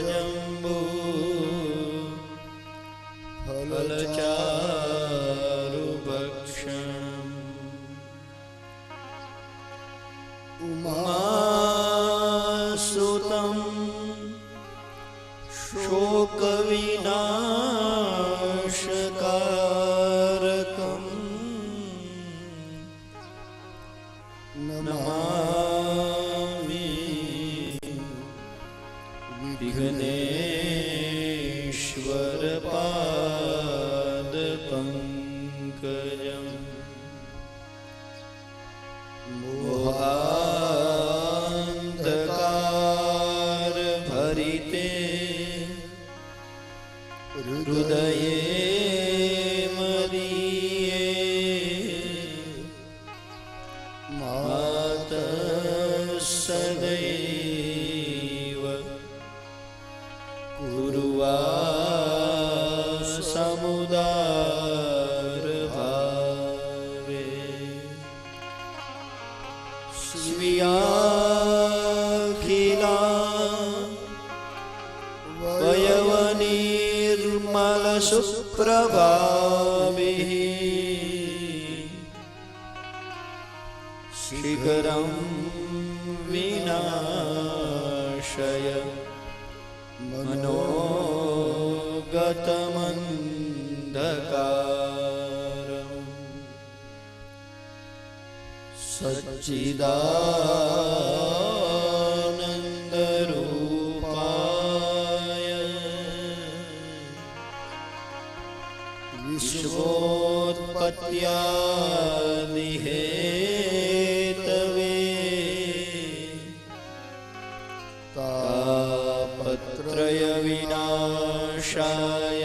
जम्बू फलचारुभक्षणम् उमासुतं शोकविनाशकारकम् नमामि विघ्नेश्वरपादपङ्कजम् मोहान्धकारभरिते हृदये मदीये मातः सदैव कुर्वासमुदारभावे स्वीयाखिला वयवनिर्मलसुप्रभाभिः शिखरं विनाशय मनोगतमन्धकारम् सच्चिदानन्दरूपाय विश्वोत्पत्त्यादिहेतवे तापत्रयविनाशाय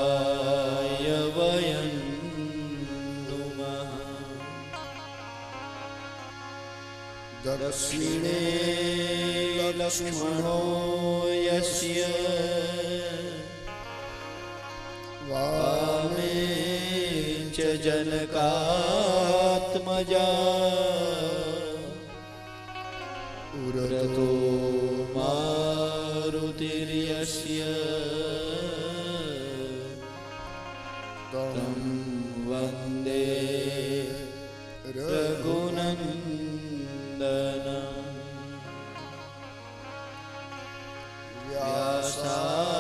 श्रीकृष्णाय वयं नुमः। दक्षिणे लक्ष्मणो यस्य वामे च जनकात्मजा उरतो मारुतिर्यस्य तं वन्दे रघुनन्दनम्।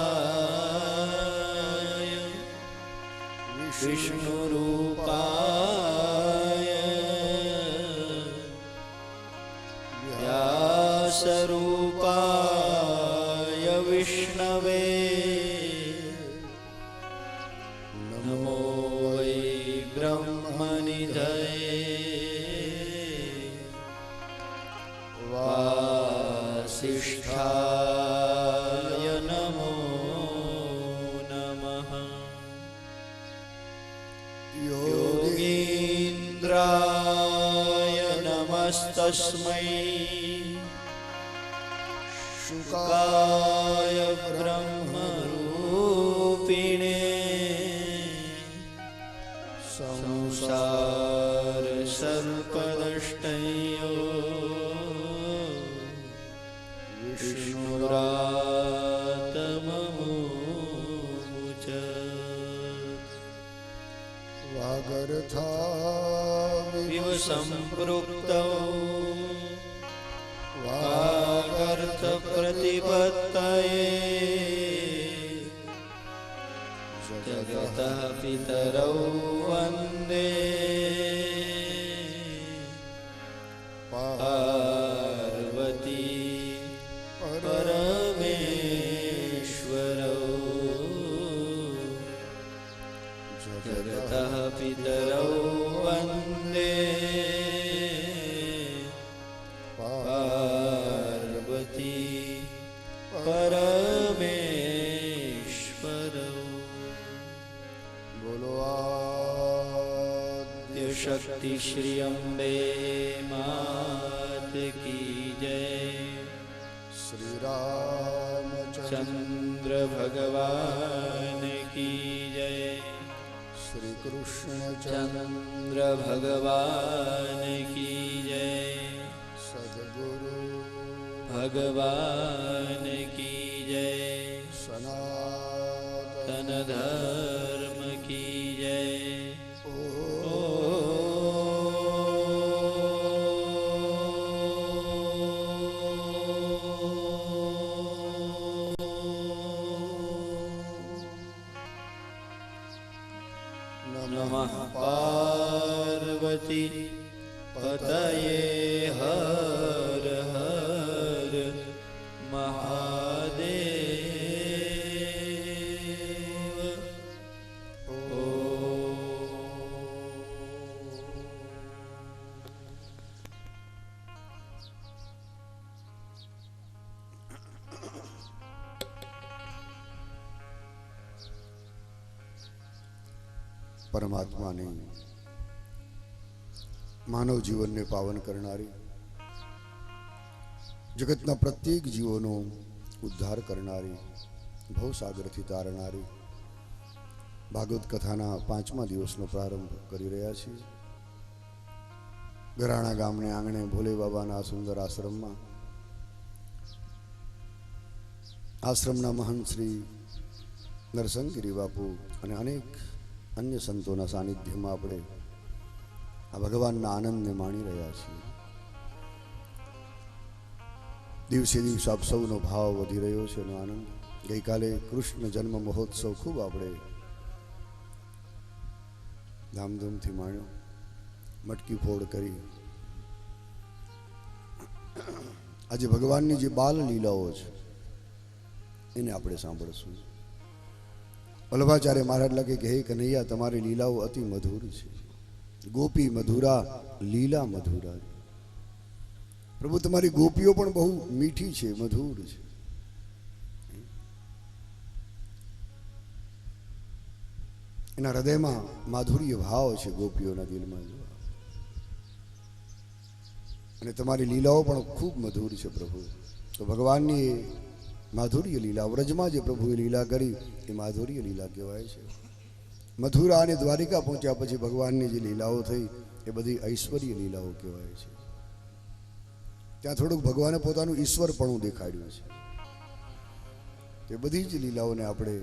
व्यासाय विष्णुरूपाय व्यासरूपाय विष्णवे नमो वै ब्रह्मनिधये वासिष्ठाय नमो नमः। योगीन्द्राय नमस्तस्मै शुकाय ब्रह्मरूपिणे संसारसर्पदष्टयो विष्णुरातममुच वागर्थाविव सम्पृक्तौ वागर्थप्रतिपत्तये जगतः पितरौ वन्दे पार्वती परमेश्वरौ जगतः पितरौ वन्दे पार्वती परमेश्वरौ। बोलो आद्य शक्ति श्री अम्बे मात की जय। श्री रामचंद्र भगवान की जय। श्री कृष्ण चंद्र भगवान की जय। भगवान की जय। सनातन धर्म की जय। नमः पार्वती पतये हर हर महादेव। પરમાત્માની માનવ જીવનને પાવન કરનારી, જગતના પ્રત્યેક જીવોનો ઉદ્ધાર કરનારી, ભવસાગરથી તારનારી ભાગવત કથાના 5મા દિવસનો પ્રારંભ કરી રહ્યા છીએ. ગરાણા ગામને આંગણે ભોલે બાબાના સુંદર આશ્રમમાં આશ્રમના મહંત શ્રી નરસંગગીરી બાપુ અને અનેક અન્ય સંતોના સાનિધ્યમાં આપણે આ ભગવાનના આનંદને માણી રહ્યા છીએ. દિવસે દિવસે આપ સૌનો ભાવ વધી રહ્યો છે, એનો આનંદ. ગઈકાલે કૃષ્ણ જન્મ મહોત્સવ ખૂબ આપણે ધામધૂમથી માણ્યો, મટકી ફોડ કરી. આજે ભગવાનની જે બાલ લીલાઓ છે એને આપણે સાંભળશું. વલ્લભાચાર્ય મહારાજ લખે કે હે કનૈયા, તમારી લીલાઓ અતિ મધુર છે. ગોપી મધુરા લીલા મધુરા. પ્રભુ, તમારી ગોપીઓ પણ બહુ મીઠી છે, મધુર છે. એના હૃદયમાં માધુર્ય ભાવ છે, ગોપીઓના દિલમાં. અને તમારી લીલાઓ પણ ખૂબ મધુર છે પ્રભુ. તો ભગવાનની માધુર્ય લીલા, વ્રજમાં જે પ્રભુએ લીલા કરી એ માધુર્ય લીલા કહેવાય છે. મથુરા અને દ્વારિકા પહોંચ્યા પછી ભગવાનની જે લીલાઓ થઈ એ બધી ઐશ્વર્ય લીલાઓ કહેવાય છે. ત્યાં થોડુંક ભગવાને પોતાનું ઈશ્વરપણું દેખાડ્યું છે. તે બધી જ લીલાઓને આપણે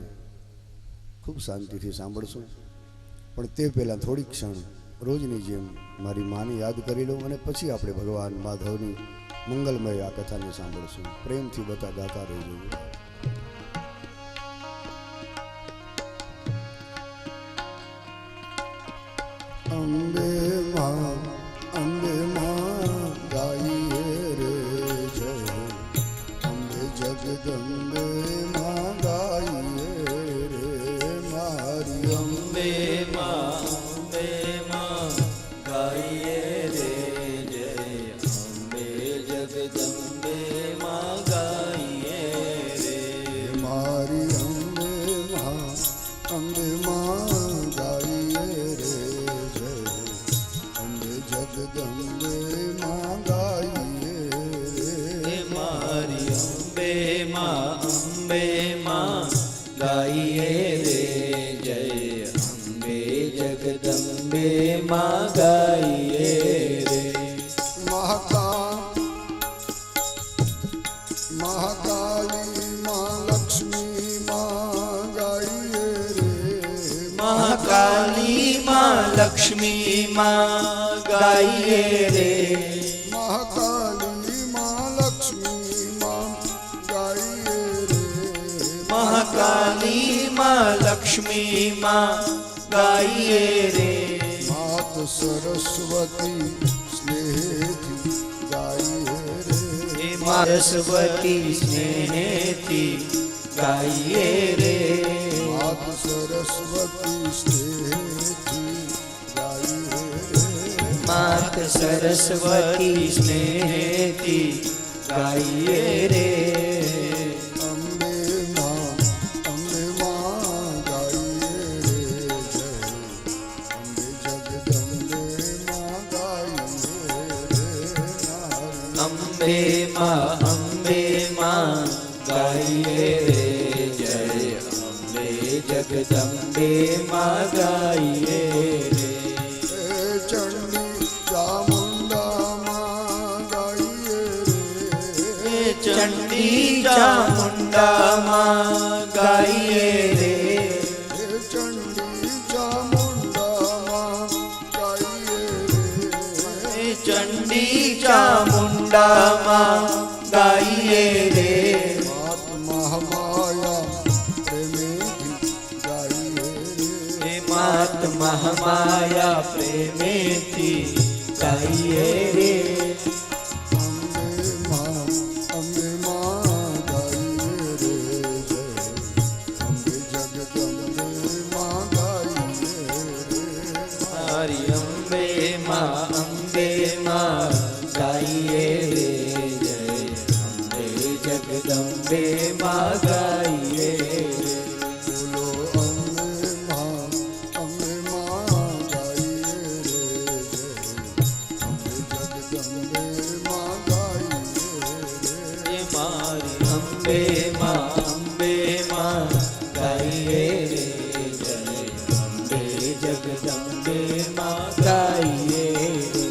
ખૂબ શાંતિથી સાંભળશું. પણ તે પહેલાં થોડીક ક્ષણ રોજની જેમ મારી માને યાદ કરી લઉં અને પછી આપણે ભગવાન માધવની મંગલમય આ કથાને સાંભળશું. પ્રેમથી બધા ગાતા રહેજો. અંબે માં ગાઈએ રે જય, અંબે જગદંબે માં ગાઈએ રે મારી. અંબે માં ગાઈએ રે જય, અંબે જગદંબે માં ગાઈએ રે મારી. અંબે માં ગાઈએ રે જય, અંબે જગદંબે માં ગાઈએ રે મારી. અંબે માં ગાઈએ રે જય, અંબે જગદંબે માં ગાઈએ રે. મહાકાલી માં લક્ષ્મી માં ગાઈએ રે. મહાકાલી માં લક્ષ્મી માં ગાઈએ રે. મહાકાલી માં લક્ષ્મી માં ગાઈએ રે. મહાકાલી માં લક્ષ્મી માં ગાઈએ રે. માત સરસ્વતી સ્નેહથી ગાઈએ રે. સરસ્વતી સ્નેહથી ગાઈએ રે. માત સરસ્વતી સ્નેહથી ગાઈએ રે. માત સરસ્વતી સ્નેહથી ગાઈએ રે. અંબે માં ગાઈએ રે જય, અંબે જગદંબે માં ગાઈએ રે મારી. અંબે માં ગાઈએ રે જય, અંબે જગદંબે માં ગાઈએ રે. ચંડી ચામુંડા માં ગાઈએ રે. ચંડી ચામુંડામાં ગાઈએ રે ચંડી ચામુંડામાં ગાઈએ રે ચંડી ચામુંડામાં ગાઈએ રે માત મહામાયા પ્રેમેથી ગાઈએ રે માત મહામાયા પ્રેમેથી ગાઈએ રે અંબે માં ગાઈએ રે જય અંબે જગદંબે માં ગાઈએ રે મારી અંબે માં ગાઈએ રે જય અંબે જગદંબે માં ગાઈએ રે બોલો અંબે માં ગાઈએ રે જય અંબે જગદંબે માં ગાઈએ રે મારી અંબે માં ગાઈએ રે જય અંબે જગદંબે માં ગાઈએ રે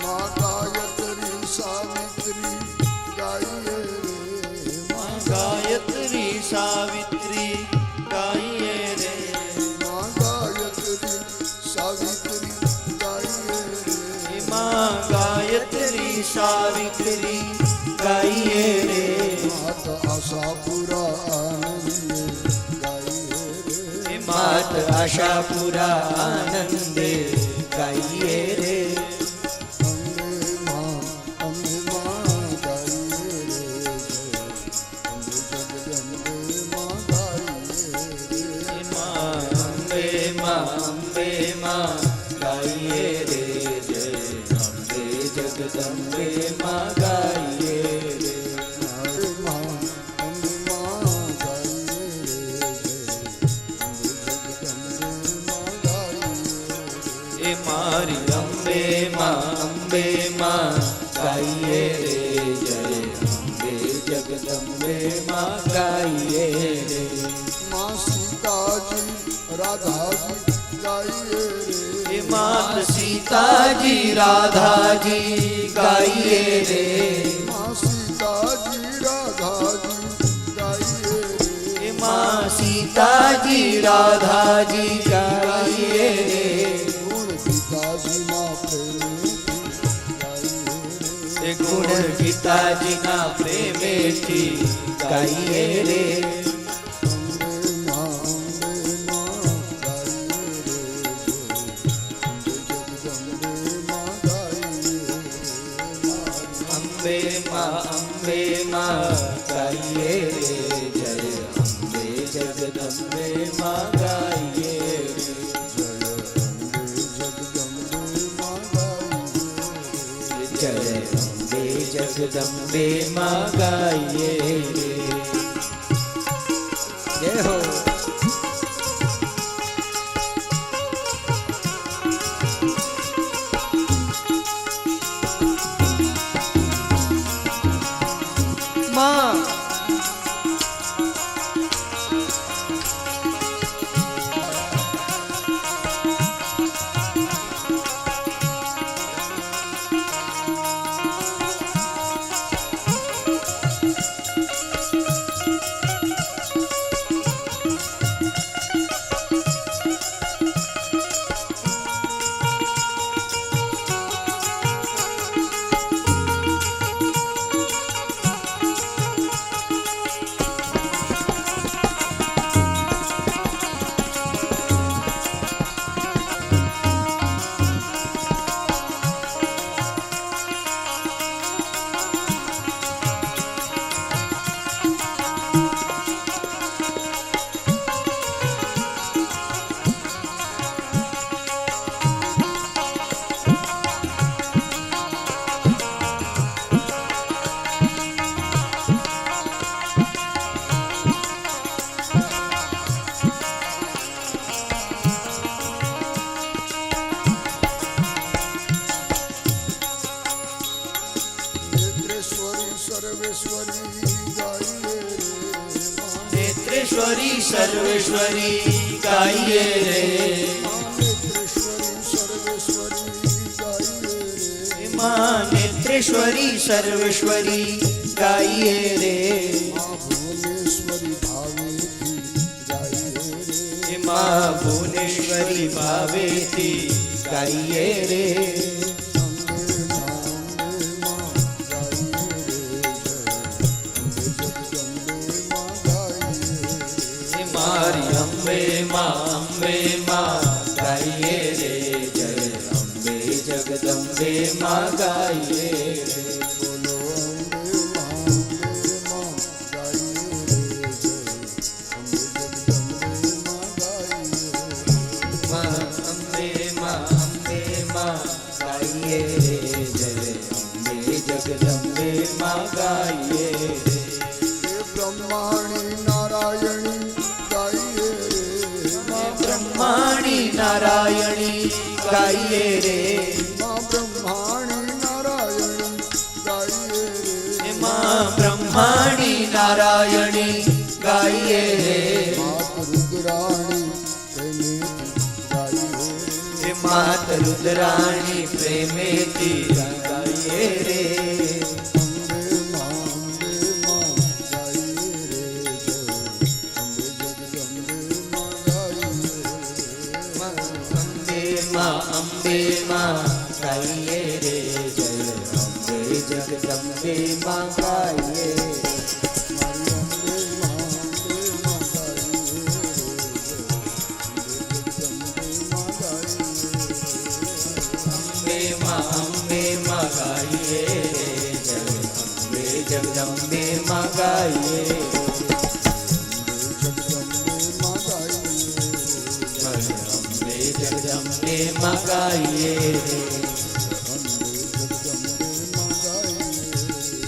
માં ગાયત્રી સાવિત્રી ગાઈએ રે ગાયત્રી સાવિત્રી ગાઈએ રે માં ગાયત્રી સાવિત્રી ગાઈએ રે માં ગાયત્રી સાવિત્રી ગાઈએ રે માત આશાપુરા આનંદે ગાઈએ રે માત આશાપુરા આનંદે ગાઈએ રે અંબે માં ગાઈએ રે જય અંબે જગદંબે માં ગાઈએ રે અંબે માં ગાઈએ રે જય અંબે જગદંબે માં ગાઈએ રે અંબે માં ગાઈએ રે જય અંબે જગદંબે માં ગાઈએ રે મારી અંબે માં ગાઈએ રે જય અંબે જગદંબે માં ગાઈએ રે માં સીતાજી રાધાજી ગાઈએ રે માત સીતાજી રાધાજી ગાઈએ રે માં સીતાજી રાધાજી ગાઈએ રે માં સીતાજી રાધાજી ગાઈએ રે ગુણ પિતાજીના પ્રેમેથી ગાઈએ રે ગુણ પિતાજીના પ્રેમેથી ગાઈએ રે અંબે માં ગાઈએ રે જય અંબે જગદંબે માં ગાઈએ રે જય અંબે જગદંબે માં ગાઈએ રે જય હો માં नेत्रेश्वरी सर्वेश्वरी गाइए रे माँ नेत्रेश्वरी सर्वेश्वरी गाइए रे माँ भुवनेश्वरी भावेती गाइए रे मारी अम्बे माँ गाइए रे जय अम्बे जगदम्बे माँ गाइए रे जगदम्बे माँ गाइए रे ब्रह्माणी नारायणी गाइए रे ब्रह्माणी नारायणी गाइए रे माँ ब्रह्माणी नारायणी गाइए रे माँ ब्रह्माणी नारायणी गाइए रे मात रुद्राणी प्रेमेति गाइए रे अम्बे माँ गाइए रे जय अम्बे जगदम्बे माँ गाइए अम्बे माँ गाइए रे जय अम्बे जगदम्बे माँ गाइए जगदम्बे माँ गाइए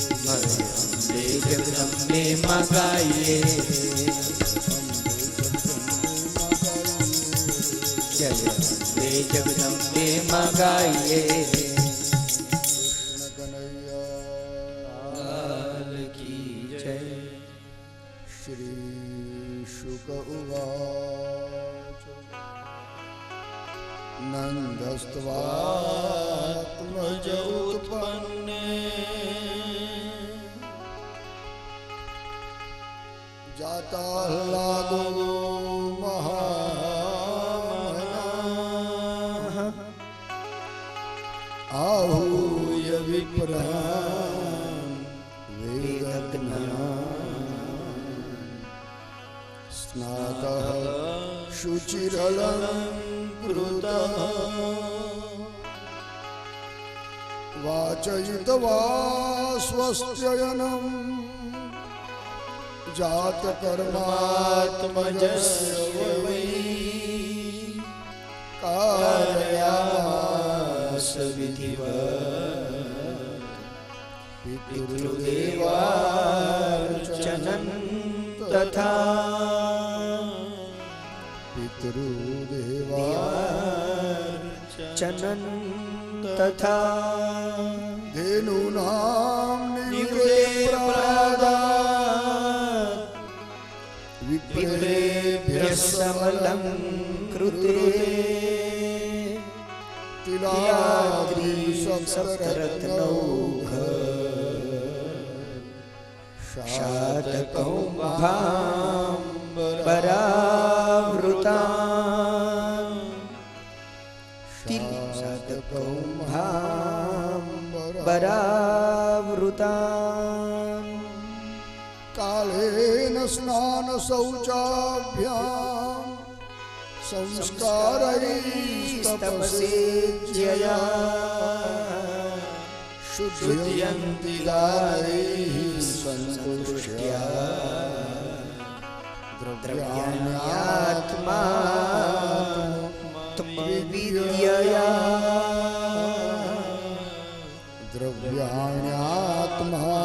अम्बे जगदम्बे माँ गाइए जय अम्बे जगदम्बे माँ गाइए की जय। श्री शुक उवाच नन्दस्त्वात्मज उत्पन्ने जाताह्लादो महामनाः आहूय विप्रान् वेदज्ञान् स्नातः शुचिरलङ्कृतः वाचयित्वा स्वस्त्ययनम् जातकर्मात्मजस्य वै कारयामास विधिवत् पितृदेवार्चनं तथा पितृदेवार्चनं तथा धेनूनां निवृत्ते प्रादात् विप्रेभ्यः समलङ्कृते तिलाद्रि सप्तरत्नौघ शातकौम्भाम्बरावृताम् शातकौम्भाम्बरावृताम् कालेन स्नानशौचाभ्याम् संस्कारैस्तपसेज्यया शुद्धयन्ति दारैः सन्तुष्ट्या द्रव्याण्यात्मा विद्यया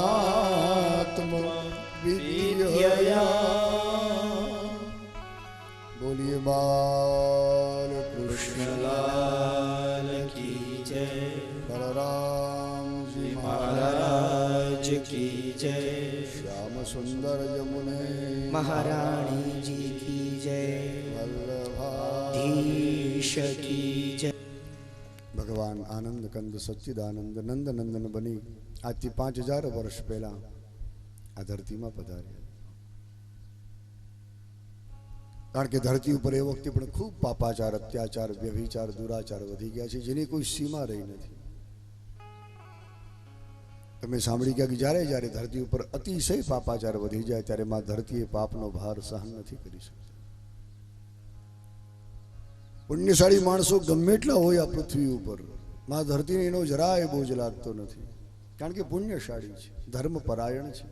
द्रव्याण्यात्मात्म विद्यया। बोलिए बाल कृष्ण लाल की जय। बलराम जी महाराज की जय। श्याम સુંદર જમુને महारानी जी की जय, धीश की जय। ભગવાન આનંદ કંદ સચ્ચિદાનંદ નંદ નંદન બની આજથી 5000 વર્ષ પહેલા આ ધરતીમાં પધાર્યા. કારણ કે ધરતી ઉપર એ વખતે પણ ખૂબ પાપાચાર, અત્યાચાર, વ્યભિચાર, દુરાચાર વધી ગયા છે, જેની કોઈ સીમા રહી નથી. તમે સાંભળી ગયા કે જ્યારે જ્યારે ધરતી ઉપર અતિશય પાપાચાર વધી જાય ત્યારે માં ધરતી એ પાપનો ભાર સહન નથી કરી શકતી. પુણ્યશાળી માણસો ગમે એટલા હોય આ પૃથ્વી ઉપર, માં ધરતીને એનો જરાય બોજ લાગતો નથી, કારણ કે પુણ્યશાળી છે, ધર્મ પરાયણ છે.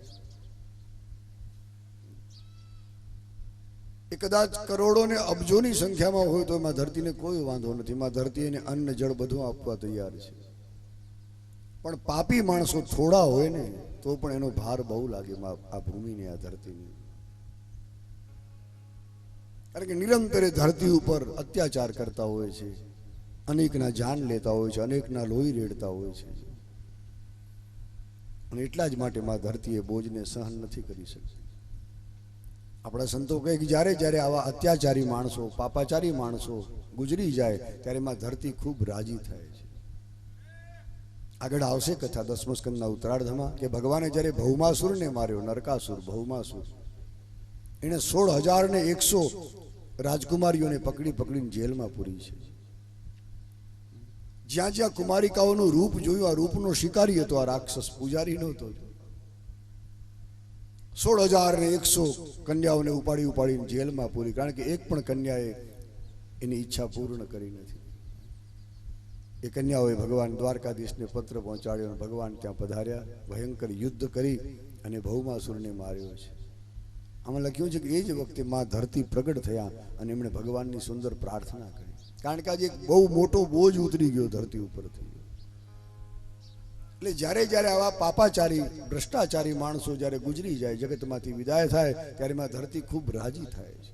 એ કદાચ કરોડો ને અબજોની સંખ્યામાં હોય તો એમાં ધરતીને કોઈ વાંધો નથી. માં ધરતી એને અન્ન જળ બધું આપવા તૈયાર છે. પણ પાપી માણસો થોડા હોય ને તો પણ એનો ભાર બહુ લાગે આ ભૂમિને, આ ધરતીને. કારણ કે નિરંતરે ધરતી ઉપર અત્યાચાર કરતા હોય છે, અનેકના જાન લેતા હોય છે, અનેકના લોહી રેડતા હોય છે. અને એટલા જ માટે માં ધરતી એ બોજને સહન નથી કરી શકતી. આપણા સંતો કહે કે જ્યારે જ્યારે આવા અત્યાચારી માણસો, પાપાચારી માણસો ગુજરી જાય ત્યારે માં ધરતી ખૂબ રાજી થાય છે. આગળ આવશે કથા 10મા સ્કંદના ઉત્તરાર્ધમાં કે ભગવાને જ્યારે ભૌમાસુરને માર્યો, નરકાસુર, ભૌમાસુર, એણે 16,100 રાજકુમારીઓને પકડી પકડીને જેલમાં પૂરી છે. જ્યાં જ્યાં કુમારિકાઓનું રૂપ જોયું, આ રૂપનો શિકારી હતો આ રાક્ષસ, પૂજારી નહોતો. 16,100 કન્યાઓને ઉપાડી ઉપાડીને જેલમાં પૂરી, કારણ કે એક પણ કન્યાએ એની ઈચ્છા પૂર્ણ કરી નથી. એ કન્યાઓએ ભગવાન દ્વારકાધીશને પત્ર પહોંચાડ્યો, ભગવાન ત્યાં પધાર્યા, ભયંકર યુદ્ધ કરી અને ભૌમાસુરને માર્યો છે. આમાં લખ્યું છે કે એ જ વખતે માં ધરતી પ્રગટ થયા અને એમણે ભગવાનની સુંદર પ્રાર્થના કરી, કારણ કે આજે એક બહુ મોટો બોજ ઉતરી ગયો ધરતી ઉપરથી. એટલે જ્યારે જ્યારે આવા પાપાચારી, ભ્રષ્ટાચારી માણસો જ્યારે ગુજરી જાય, જગતમાંથી વિદાય થાય, ત્યારે માં ધરતી ખૂબ રાજી થાય છે.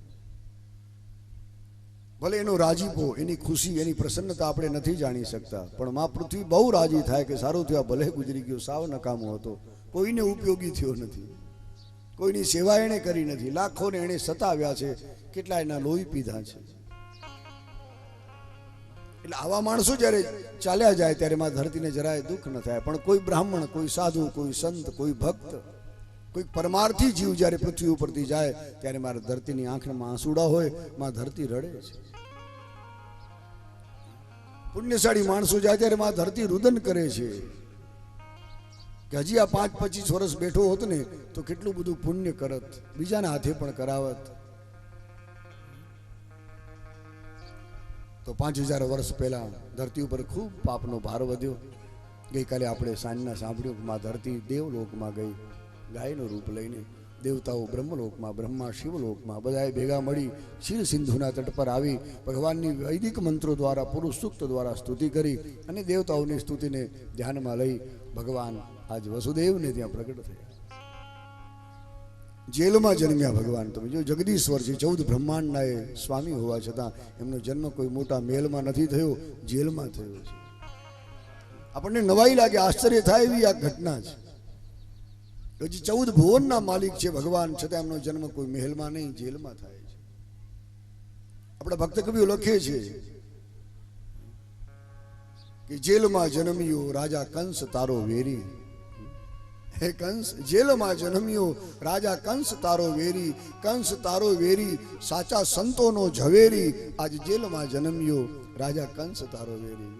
ભલે એનો રાજીપો, એની ખુશી, એની પ્રસન્નતા આપણે નથી જાણી શકતા, પણ માં પૃથ્વી બહુ રાજી થાય કે સારું થયું, ભલે ગુજરી ગયો, સાવ નકામો હતો, કોઈને ઉપયોગી થયો નથી, કોઈની સેવા એણે કરી નથી, લાખોને એણે સતાવ્યા છે, કેટલા એના લોહી પીધા છે. એટલે આવા માણસો જ્યારે ચાલ્યા જાય ત્યારે માં ધરતીને જરાય દુઃખ ન થાય. પણ કોઈ બ્રાહ્મણ, કોઈ સાધુ, કોઈ સંત, કોઈ ભક્ત, કોઈ પરમાર્થી જીવ જ્યારે પૃથ્વી ઉપરથી જાય ત્યારે મારા ધરતીની આંખમાં આંસુડા હોય, માં ધરતી રડે છે. પુણ્યશાળી માણસો જાય ત્યારે માં ધરતી રુદન કરે છે કે હજી આ 5-25 વર્ષ બેઠો હોત ને તો કેટલું બધું પુણ્ય કરત, બીજાના હાથે પણ કરાવત. તો 5000 વર્ષ પહેલા ધરતી ઉપર ખૂબ પાપનો ભાર વધ્યો. ગઈકાલે આપણે સાંજના સાંભળ્યું કે માં ધરતી દેવલોકમાં ગઈ, ગાયનું રૂપ લઈને. દેવતાઓ બ્રહ્મલોકમાં, બ્રહ્મા શિવલોકમાં, બધાએ ભેગા મળી ક્ષીર સિંધુના તટ પર આવી ભગવાનની વૈદિક મંત્રો દ્વારા, પુરુષ સૂક્ત દ્વારા સ્તુતિ કરી અને દેવતાઓની સ્તુતિને ધ્યાનમાં લઈ ભગવાન આજ વસુદેવને ત્યાં પ્રગટ થયા. જેલમાં જન્મ્યા ભગવાન. તમે જો જગદીશ્વર છે, 14 બ્રહ્માંડના એ સ્વામી હોવા છતાં એમનો જન્મ કોઈ મોટા મહેલમાં નથી થયો, જેલમાં થયો છે. આપણને નવાઈ લાગે, આશ્ચર્ય થાય એવી આ ઘટના છે. હજી 14 ભુવનના માલિક છે ભગવાન, છતાં એમનો જન્મ કોઈ મહેલમાં નહીં, જેલમાં થાય છે. આપણા ભક્ત કવિઓ લખે છે કે જેલમાં જન્મ્યો રાજા કંસ તારો વેરી. હે કંસ, જેલમાં જન્મ્યો રાજા કંસ તારો વેરી, કંસ તારો વેરી સાચા સંતોનો ઝવેરી. આજ જેલમાં જન્મ્યો રાજા કંસ તારો વેરી.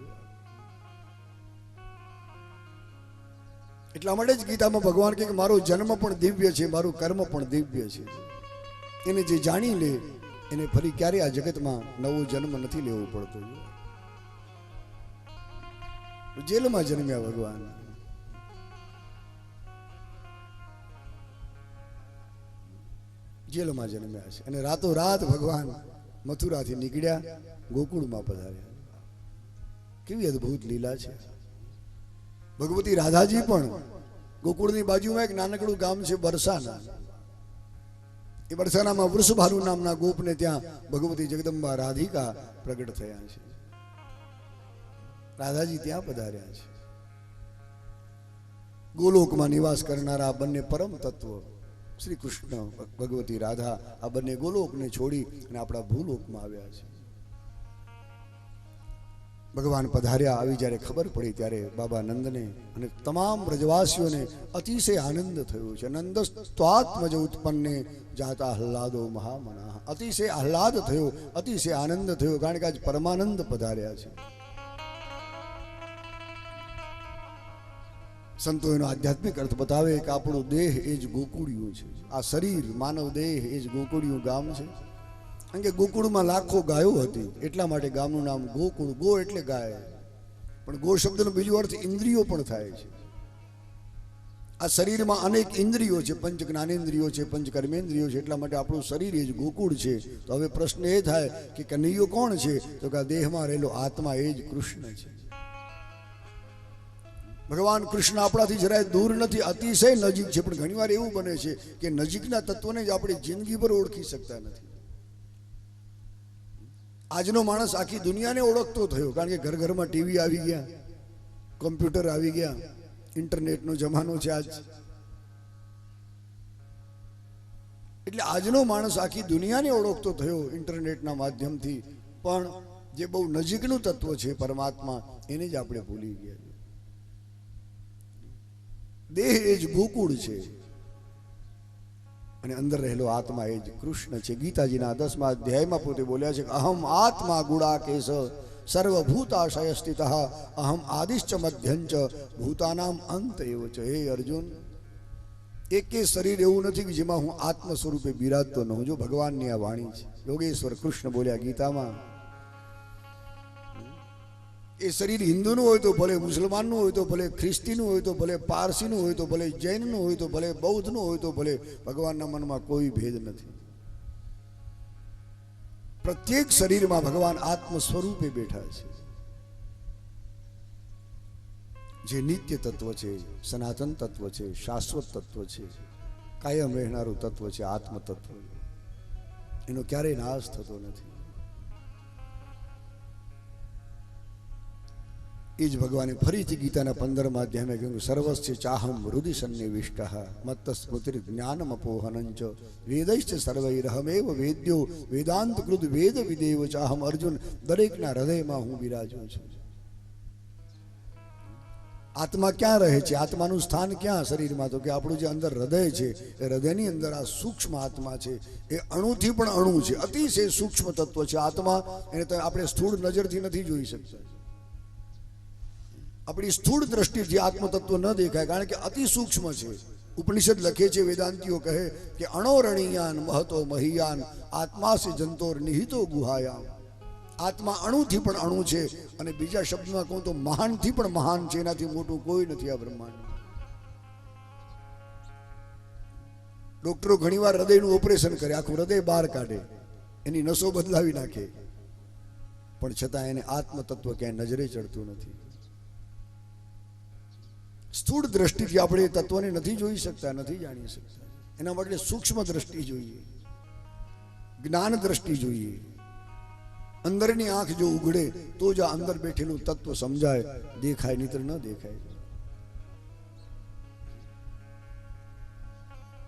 એટલા માટે જ ગીતામાં ભગવાન કહે કે મારો જન્મ પણ દિવ્ય છે, મારું કર્મ પણ દિવ્ય છે. એને જે જાણી લે એને ફરી ક્યારે આ જગતમાં નવો જન્મ નથી લેવો પડતો. જેલમાં જન્મ્યા ભગવાન. જેલમાં જન્મ્યા છે અને રાતોરાત ભગવાન મથુરાથી નીકળ્યા, ગોકુળમાં પધાર્યા. કેવી અદ્ભુત લીલા છે. ભગવતી રાધાજી પણ ગોકુળની બાજુમાં એક નાનકડું ગામ છે બરસાના. એ બરસાનામાં વૃષભાનુ નામના ગોપને ત્યાં ભગવતી જગદંબા રાધિકા પ્રગટ થયા છે. રાધાજી ત્યાં પધાર્યા છે. ગોલોકમાં નિવાસ કરનારા બંને પરમ તત્વ શ્રી કૃષ્ણ ભગવતી રાધા આ બંને ગોલોકને છોડી અને આપણા ભૂલોકમાં આવ્યા છે. ભગવાન પધાર્યા આવી જ્યારે ખબર પડી ત્યારે બાબા નંદને અને તમામ વ્રજવાસીઓને અતિશય આનંદ થયો છે. નંદ સ્વાત્મજ ઉત્પન્ને જાતા આહ્લાદો મહામના. અતિશય આહ્લાદ થયો, અતિશય આનંદ થયો, કારણ કે આજ પરમાનંદ પધાર્યા છે. સંતો એનો આધ્યાત્મિક અર્થ બતાવે કે આપણો દેહ એ જ ગોકુળિયું છે. આ શરીર માનવ દેહ એ જ ગોકુળિયું ગામ છે. કારણ કે ગોકુળમાં લાખો ગાયો હતી એટલા માટે ગામનું નામ ગોકુળ. ગો એટલે ગાય, પણ ગો શબ્દનો બીજો અર્થ ઇન્દ્રિયો પણ થાય છે. આ શરીરમાં અનેક ઇન્દ્રિયો છે, પંચ જ્ઞાનેન્દ્રિયો છે, પંચ કર્મેન્દ્રિયો છે, એટલા માટે આપણું શરીર એ જ ગોકુળ છે. તો હવે પ્રશ્ન એ થાય કે કનૈયો કોણ છે? તો કે આ દેહમાં રહેલો આત્મા એ જ કૃષ્ણ છે. ભગવાન કૃષ્ણ આપણાથી જરાય દૂર નથી, અતિશય નજીક છે. પણ ઘણીવાર એવું બને છે કે નજીકના તત્વને જ આપણે જિંદગી પર ઓળખી શકતા નથી. આજનો માણસ આખી દુનિયાને ઓળખતો થયો, કારણ કે ઘર ઘરમાં ટીવી આવી ગયા, કોમ્પ્યુટર આવી ગયા, ઇન્ટરનેટનો જમાનો છે આજ. એટલે આજનો માણસ આખી દુનિયાને ઓળખતો થયો ઇન્ટરનેટના માધ્યમથી. પણ જે બહુ નજીકનું તત્વ છે પરમાત્મા, એને જ આપણે ભૂલી ગયા. દેહ એ જ ગોકુળ છે અને અંદર રહેલો આત્મા એ જ કૃષ્ણ છે. ગીતાજીના 10મા અધ્યાયમાં પોતે બોલ્યા છે કે અહમ આત્મા ગુડાકેશ સર્વભૂતાશય સ્થિત અહમ આદિશ્ચ મધ્યંચ ભૂતાનામ અંત એવ છે. હે અર્જુન, એક શરીર એવું નથી કે જેમાં હું આત્મ સ્વરૂપે બિરાજતો ન હું. જો ભગવાનની આ વાણી છે. યોગેશ્વર કૃષ્ણ બોલ્યા ગીતામાં, એ શરીર હિન્દુનું હોય તો ભલે, મુસલમાનનું હોય તો ભલે, ખ્રિસ્તીનું હોય તો ભલે, પારસીનું હોય તો ભલે, જૈનનું હોય તો ભલે, બૌદ્ધનું હોય તો ભલે, ભગવાનના મનમાં કોઈ ભેદ નથી. પ્રત્યેક શરીરમાં ભગવાન આત્મ સ્વરૂપે બેઠા છે. જે નિત્ય તત્વ છે, સનાતન તત્વ છે, શાશ્વત તત્વ છે, કાયમ રહેનારું તત્વ છે, આત્મ તત્વ. એનો ક્યારેય નાશ થતો નથી. એ જ ભગવાને ફરીથી ગીતાના 15મા અધ્યાયમાં કહ્યું, સર્વસ્ય ચાહમ હૃદિ સન્નિવિષ્ટ મત્ત સ્મૃતિ જ્ઞાનમપોહનંચ વેદૈશ્ચ સર્વૈરહમેવ વેદ્યો વેદાંત કૃત વેદ વિદેવ ચાહમ. અર્જુન, દરેકના હૃદયમાં હું બિરાજું છું. આત્મા ક્યાં રહે છે? આત્માનું સ્થાન ક્યાં શરીરમાં? તો કે આપણું જે અંદર હૃદય છે, એ હૃદયની અંદર આ સૂક્ષ્મ આત્મા છે. એ અણુથી પણ અણુ છે, અતિશય સૂક્ષ્મ તત્વ છે આત્મા. એને તો આપણે સ્થૂળ નજરથી નથી જોઈ શકતા. આપણી સ્થૂળ દ્રષ્ટિથી આત્મતત્વ ન દેખાય, કારણ કે અતિ સૂક્ષ્મ છે. ઉપનિષદ લખે છે, વેદાંતિઓ કહે કે અણોરણીયાન મહતો મહિયાન આત્માસી જંતોર નિહિતો ગુહાયામ. આત્મા અણુથી પણ અણુ છે, અને બીજા શબ્દમાં કહું તો મહાનથી પણ મહાન છે. એનાથી મોટું કોઈ નથી આ બ્રહ્માંડ. ડોક્ટરો ઘણીવાર હૃદયનું ઓપરેશન કરે, આખું હૃદય બહાર કાઢે, એની નસો બદલાવી નાખે, પણ છતાં એને આત્મતત્વ ક્યાંય નજરે ચડતું નથી. સ્થૂળ દ્રષ્ટિથી આપણે એ તત્વને નથી જોઈ શકતા, નથી જાણી શકતા. એના માટે સૂક્ષ્મ દ્રષ્ટિ જોઈએ, જ્ઞાન દ્રષ્ટિ જોઈએ. અંદરની આંખ જો ઉઘડે તો જ આ અંદર બેઠેલું તત્વ સમજાય, દેખાય, નહીતર ન દેખાય.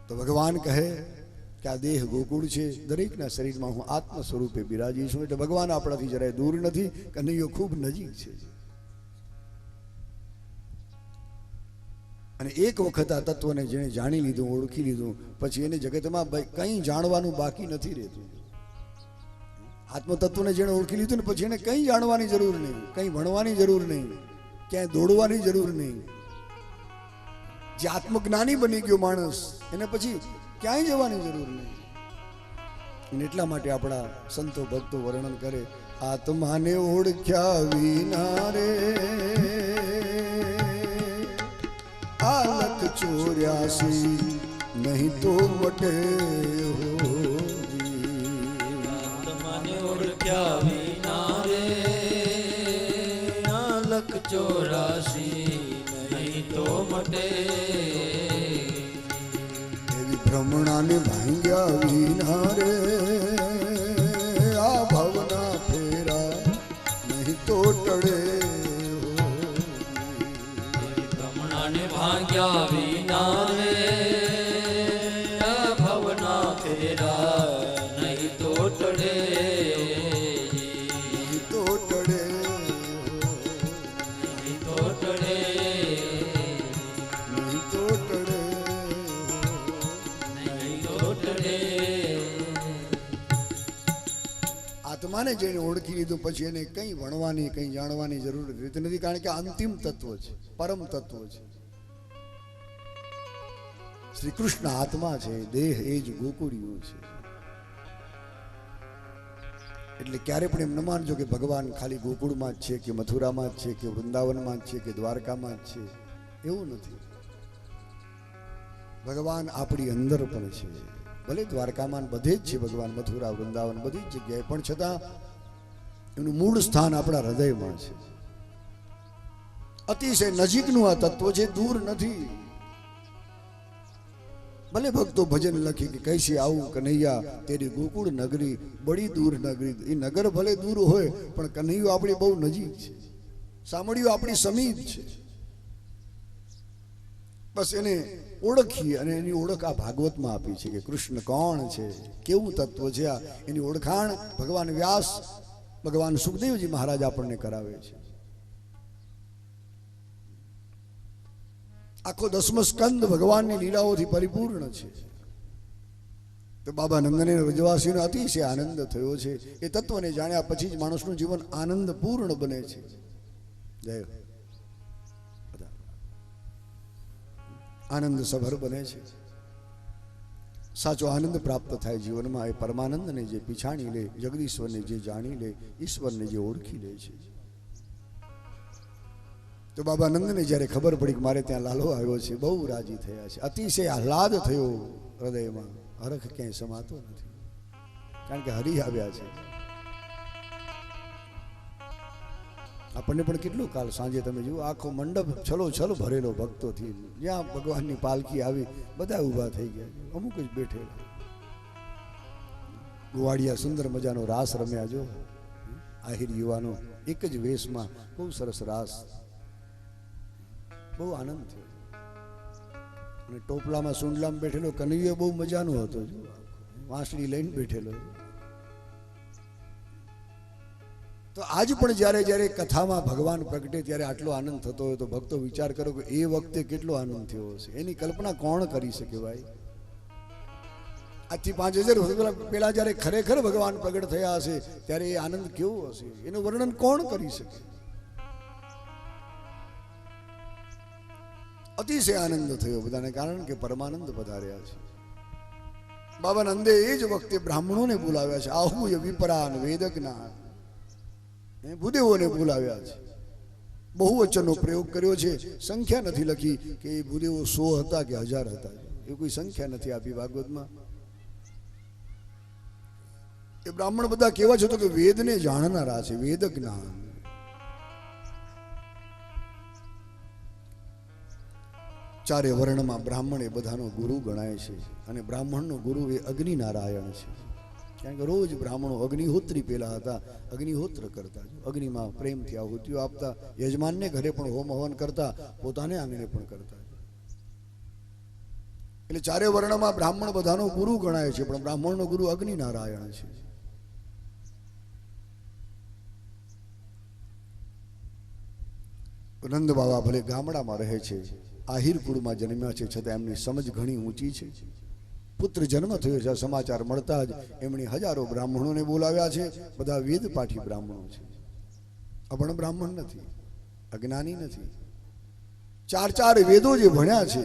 તો ભગવાન કહે કે આ દેહ ગોકુળ છે, દરેકના શરીરમાં હું આત્મ સ્વરૂપે બિરાજી છું. એટલે ભગવાન આપણાથી જરાય દૂર નથી, કનૈયો ખૂબ નજીક છે. અને એક વખત આ તત્વને જેણે જાણી લીધું, ઓળખી લીધું, પછી એને જગતમાં કંઈ જાણવાનું બાકી નથી રહેતું. આત્મતત્વને જેણે ઓળખી લીધું ને પછી એને કંઈ જાણવાની જરૂર નહીં, કંઈ ભણવાની જરૂર નહીં, ક્યાંય દોડવાની જરૂર નહીં. જે આત્મજ્ઞાની બની ગયો માણસ, એને પછી ક્યાંય જવાની જરૂર નહીં. અને એટલા માટે આપણા સંતો ભક્તો વર્ણન કરે, આત્માને ઓળખ્યા વિના રે આ લખ 84 નહીં તો મટે હો. આત્માને ઓળખ્યા વિના રે આ લખ 84 નહીં તો મટે. એવી ભ્રમણાને ભાંગ્યા વિના રે આ ભવના ફેરા નહીં તો ટળે. ભાગ્યા વિના રે આત્માને જેને ઓળખી લીધું પછી એને કંઈ ભણવાની કંઈ જાણવાની જરૂર રહેતી નથી, કારણ કે અંતિમ તત્વ છે, પરમ તત્વ છે. શ્રી કૃષ્ણ આત્મા છે, દેહ એ જ ગોકુળિયું છે. એટલે ક્યારે પણ એમ ન માનજો કે ભગવાન ખાલી ગોકુળમાં જ છે કે મથુરામાં જ છે કે વૃંદાવનમાં જ છે કે દ્વારકામાં જ છે. એવું નથી. ભગવાન આપણી અંદર પણ છે. ભલે દ્વારકામાં બધે જ છે ભગવાન, મથુરા વૃંદાવન બધી જ જગ્યાએ, પણ છતાં એનું મૂળ સ્થાન આપણા હૃદયમાં છે. અતિશય નજીકનું આ તત્વ છે, દૂર નથી. ભલે ભક્તો ભજન લખી કે કૈસે આવું કનૈયા તેરી ગોકુળ નગરી બડી દૂર નગરી. એ નગર ભલે દૂર હોય પણ કનૈયો આપણી બહુ નજીક છે, સાંભળ્યું આપણી સમીપ છે. બસ એને ઓળખીએ, અને એની ઓળખ આ ભાગવતમાં આપી છે કે કૃષ્ણ કોણ છે, કેવું તત્વ છે. આ એની ઓળખાણ ભગવાન વ્યાસ, ભગવાન સુખદેવજી મહારાજ આપણને કરાવે છે. આખો 10મો સ્કંદ ભગવાનની લીલાઓથી પરિપૂર્ણ છે. તો બાબા નંદને વ્રજવાસીનો અતિશય આનંદ થયો છે. એ તત્વને જાણ્યા પછી જ માણસનું જીવન આનંદપૂર્ણ બને છે. જય આનંદ સભર બને છે. સાચો આનંદ પ્રાપ્ત થાય જીવનમાં એ પરમાનંદને જે પીછાણી લે, જગદીશ્વરને જે જાણી લે, ઈશ્વરને જે ઓળખી લે છે. તો બાબા નંદને જ્યારે ખબર પડી કે મારે ત્યાં લાલો આવ્યો છે, બહુ રાજી થયા છે. અતિશય આહલાદ થયો હૃદયમાં. હરખ ક્યાંય સમાતો નથી, કારણ કે હરી આવ્યા છે. આપણને પણ કેટલું કાલ સાંજે તમે જુઓ, આખો મંડપ છલો ભરેલો ભક્તોથી. જ્યાં ભગવાનની પાલકી આવી બધા ઊભા થઈ ગયા, અમુક જ બેઠેલા. ગુવાડિયા સુંદર મજાનો રાસ રમ્યા. જો આહિર યુવાનો એક જ વેશમાં બહુ સરસ રાસ, બહુ આનંદ થયો. અને ટોપલામાં સુંડલામાં બેઠેલો કનૈયો બહુ મજાનો હતો, વાંસળી લઈને બેઠેલો. તો આજ પણ જ્યારે જ્યારે કથામાં ભગવાન પ્રગટે ત્યારે આટલો આનંદ થતો હોય તો ભક્તો વિચાર કરો કે એ વખતે કેટલો આનંદ થયો હશે. એની કલ્પના કોણ કરી શકે ભાઈ? આજથી 5000 વર્ષ પહેલા જ્યારે ખરેખર ભગવાન પ્રગટ થયા હશે ત્યારે એ આનંદ કેવો હશે, એનું વર્ણન કોણ કરી શકે? અતિશય આનંદ થયો બધાને, કારણ કે પરમાનંદ પધાર્યા છે. બાબા નંદે એ જ વખતે બ્રાહ્મણોને બોલાવ્યા છે. આહુય વિપરાન વેદજ્ઞાન, ભૂદેવોને બોલાવ્યા છે. બહુવચનનો પ્રયોગ કર્યો છે. સંખ્યા નથી લખી કે એ ભૂદેવો 100 હતા કે 1000 હતા, એ કોઈ સંખ્યા નથી આપી ભાગવતમાં. એ બ્રાહ્મણ બધા કેવા છે તો કે વેદને જાણનારા છે, વેદ જ્ઞાન. ચારે વર્ણમાં બ્રાહ્મણ એ બધાનો ગુરુ ગણાય છે, અને બ્રાહ્મણનો ગુરુ એ અગ્નિનારાયણ છે. કારણ કે રોજ બ્રાહ્મણો અગ્નિહોત્રી પેલા હતા, અગ્નિહોત્ર કરતા, અગ્નિમાં પ્રેમથી આહુતિઓ આપતા, યજમાનને ઘરે પણ હોમ હવન કરતા, પોતાને આંગણે પણ કરતા. એટલે ચારે વર્ણમાં બ્રાહ્મણ બધાનો ગુરુ ગણાય છે, પણ બ્રાહ્મણનો ગુરુ અગ્નિનારાયણ છે. નંદ બાબા ભલે ગામડામાં રહે છે, આહિર કુળમાં જન્મ્યા છે, છતાં એમની સમજ ઘણી ઊંચી છે. પુત્ર જન્મ થયો છે સમાચાર મળતા જ એમણે હજારો બ્રાહ્મણોને બોલાવ્યા છે. બધા વેદ પાઠી બ્રાહ્મણો છે, અભણ બ્રાહ્મણ નથી, અજ્ઞાની નથી. 4 વેદો જે ભણ્યા છે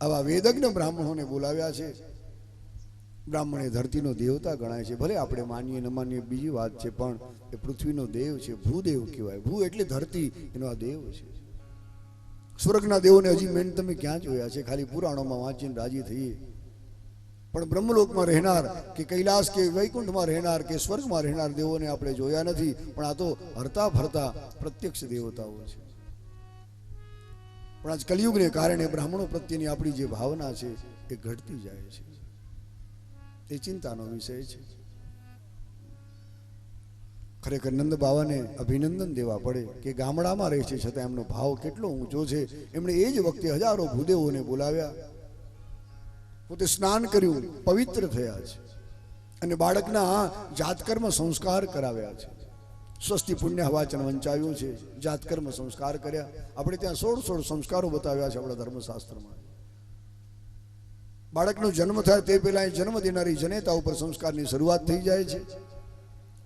આવા વેદજ્ઞ બ્રાહ્મણોને બોલાવ્યા છે. બ્રાહ્મણ એ ધરતીનો દેવતા ગણાય છે. ભલે આપણે માનીએ ન માનીએ બીજી વાત છે, પણ એ પૃથ્વીનો દેવ છે, ભૂદેવ કહેવાય. ભૂ એટલે ધરતી, એનો આ દેવ છે. સ્વર્ગના દેવોને હજી મેન તમે ક્યાં જોયા છે? ખાલી પુરાણોમાં વાંચીને રાજી થઈએ, પણ બ્રહ્મલોકમાં રહેનાર કે કૈલાસ કે વૈકુંઠમાં રહેનાર કે સ્વર્ગમાં રહેનાર દેવોને આપણે જોયા નથી. પણ આ તો હરતા ફરતા પ્રત્યક્ષ દેવતાઓ છે. પણ આજ કલિયુગને કારણે બ્રાહ્મણો પ્રત્યેની આપણી જે ભાવના છે એ ઘટતી જાય છે. એ ચિંતાનો વિષય છે. ખરેખર નંદ બાવાને અભિનંદન દેવા પડે કે ગામડામાં રહે છે છતાં એમનો ભાવ કેટલો ઊંચો છે. એમણે એ જ વખતે હજારો ભૂદેવોને બોલાવ્યા, પોતે સ્નાન કર્યું, પવિત્ર થયા છે, અને બાળકના જાતકર્મ સંસ્કાર કરાવ્યા છે. સ્વસ્તિ પુણ્ય વાચન વંચાવ્યું છે, જાતકર્મ સંસ્કાર કર્યા. આપણે ત્યાં 16 સંસ્કારો બતાવ્યા છે આપણા ધર્મશાસ્ત્રમાં. બાળકનો જન્મ થાય તે પહેલા જન્મ દેનારી જનેતા ઉપર સંસ્કારની શરૂઆત થઈ જાય છે.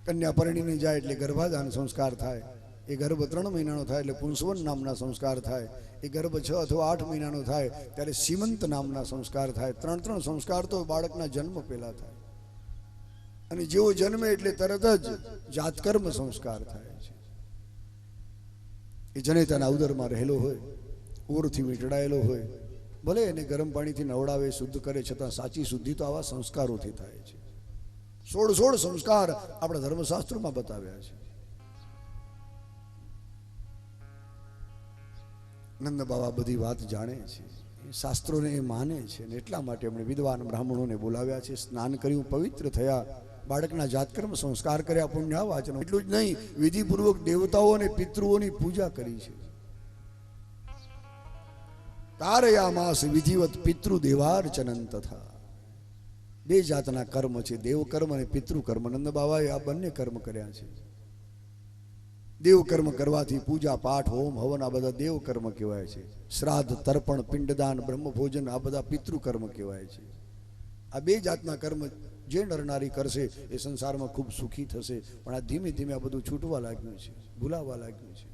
કન્યા પરણીને જાય એટલે ગર્ભાધાન સંસ્કાર થાય, એ ગર્ભ 3 મહિનાનો થાય એટલે પુંસવન નામના સંસ્કાર થાય, એ ગર્ભ 6 અથવા 8 મહિનાનો થાય ત્યારે સીમંત નામના સંસ્કાર થાય. 3 સંસ્કાર તો બાળકના જન્મ પહેલા થાય, અને જેવો જન્મે એટલે તરત જ જાતકર્મ સંસ્કાર થાય છે. એ જનેતાના ઉદરમાં રહેલો હોય, ઓરથી વીંટળાયેલો હોય, ભલે એને ગરમ પાણીથી નવડાવે, શુદ્ધ કરે, છતાં સાચી શુદ્ધિ તો આવા સંસ્કારોથી થાય છે. 16 સંસ્કાર આપણા ધર્મશાસ્ત્રોમાં બતાવ્યા છે. નંદ બાબા બધી વાત જાણે છે, શાસ્ત્રોને એ માને છે, અને એટલા માટે એમણે વિદ્વાન બ્રાહ્મણોને બોલાવ્યા છે. સ્નાન કર્યું, પવિત્ર થયા, બાળકના જાતકર્મ સંસ્કાર કર્યા, પુણ્યાવાચન. એટલું જ નહીં, વિધિપૂર્વક દેવતાઓ અને પિતૃઓની પૂજા કરી છે. તારયામાસ વિધિવત પિતૃ દેવાર્ચનં તથા. 2 જાતના કર્મ છે, દેવ કર્મ અને પિતૃ કર્મ. નંદ બાબાએ આ બંને કર્મ કર્યા છે. દેવ કર્મ કરવાથી પૂજા પાઠ હોમ હવન આ બધા દેવ કર્મ કહેવાય છે. શ્રાદ્ધ તર્પણ પિંડદાન બ્રહ્મભોજન આ બધા પિતૃ કર્મ કહેવાય છે. આ 2 જાતના કર્મ જે નરનારી કરશે એ સંસારમાં ખૂબ સુખી થશે. પણ આ ધીમે ધીમે આ બધું છૂટવા લાગ્યું છે, ભૂલાવા લાગ્યું છે.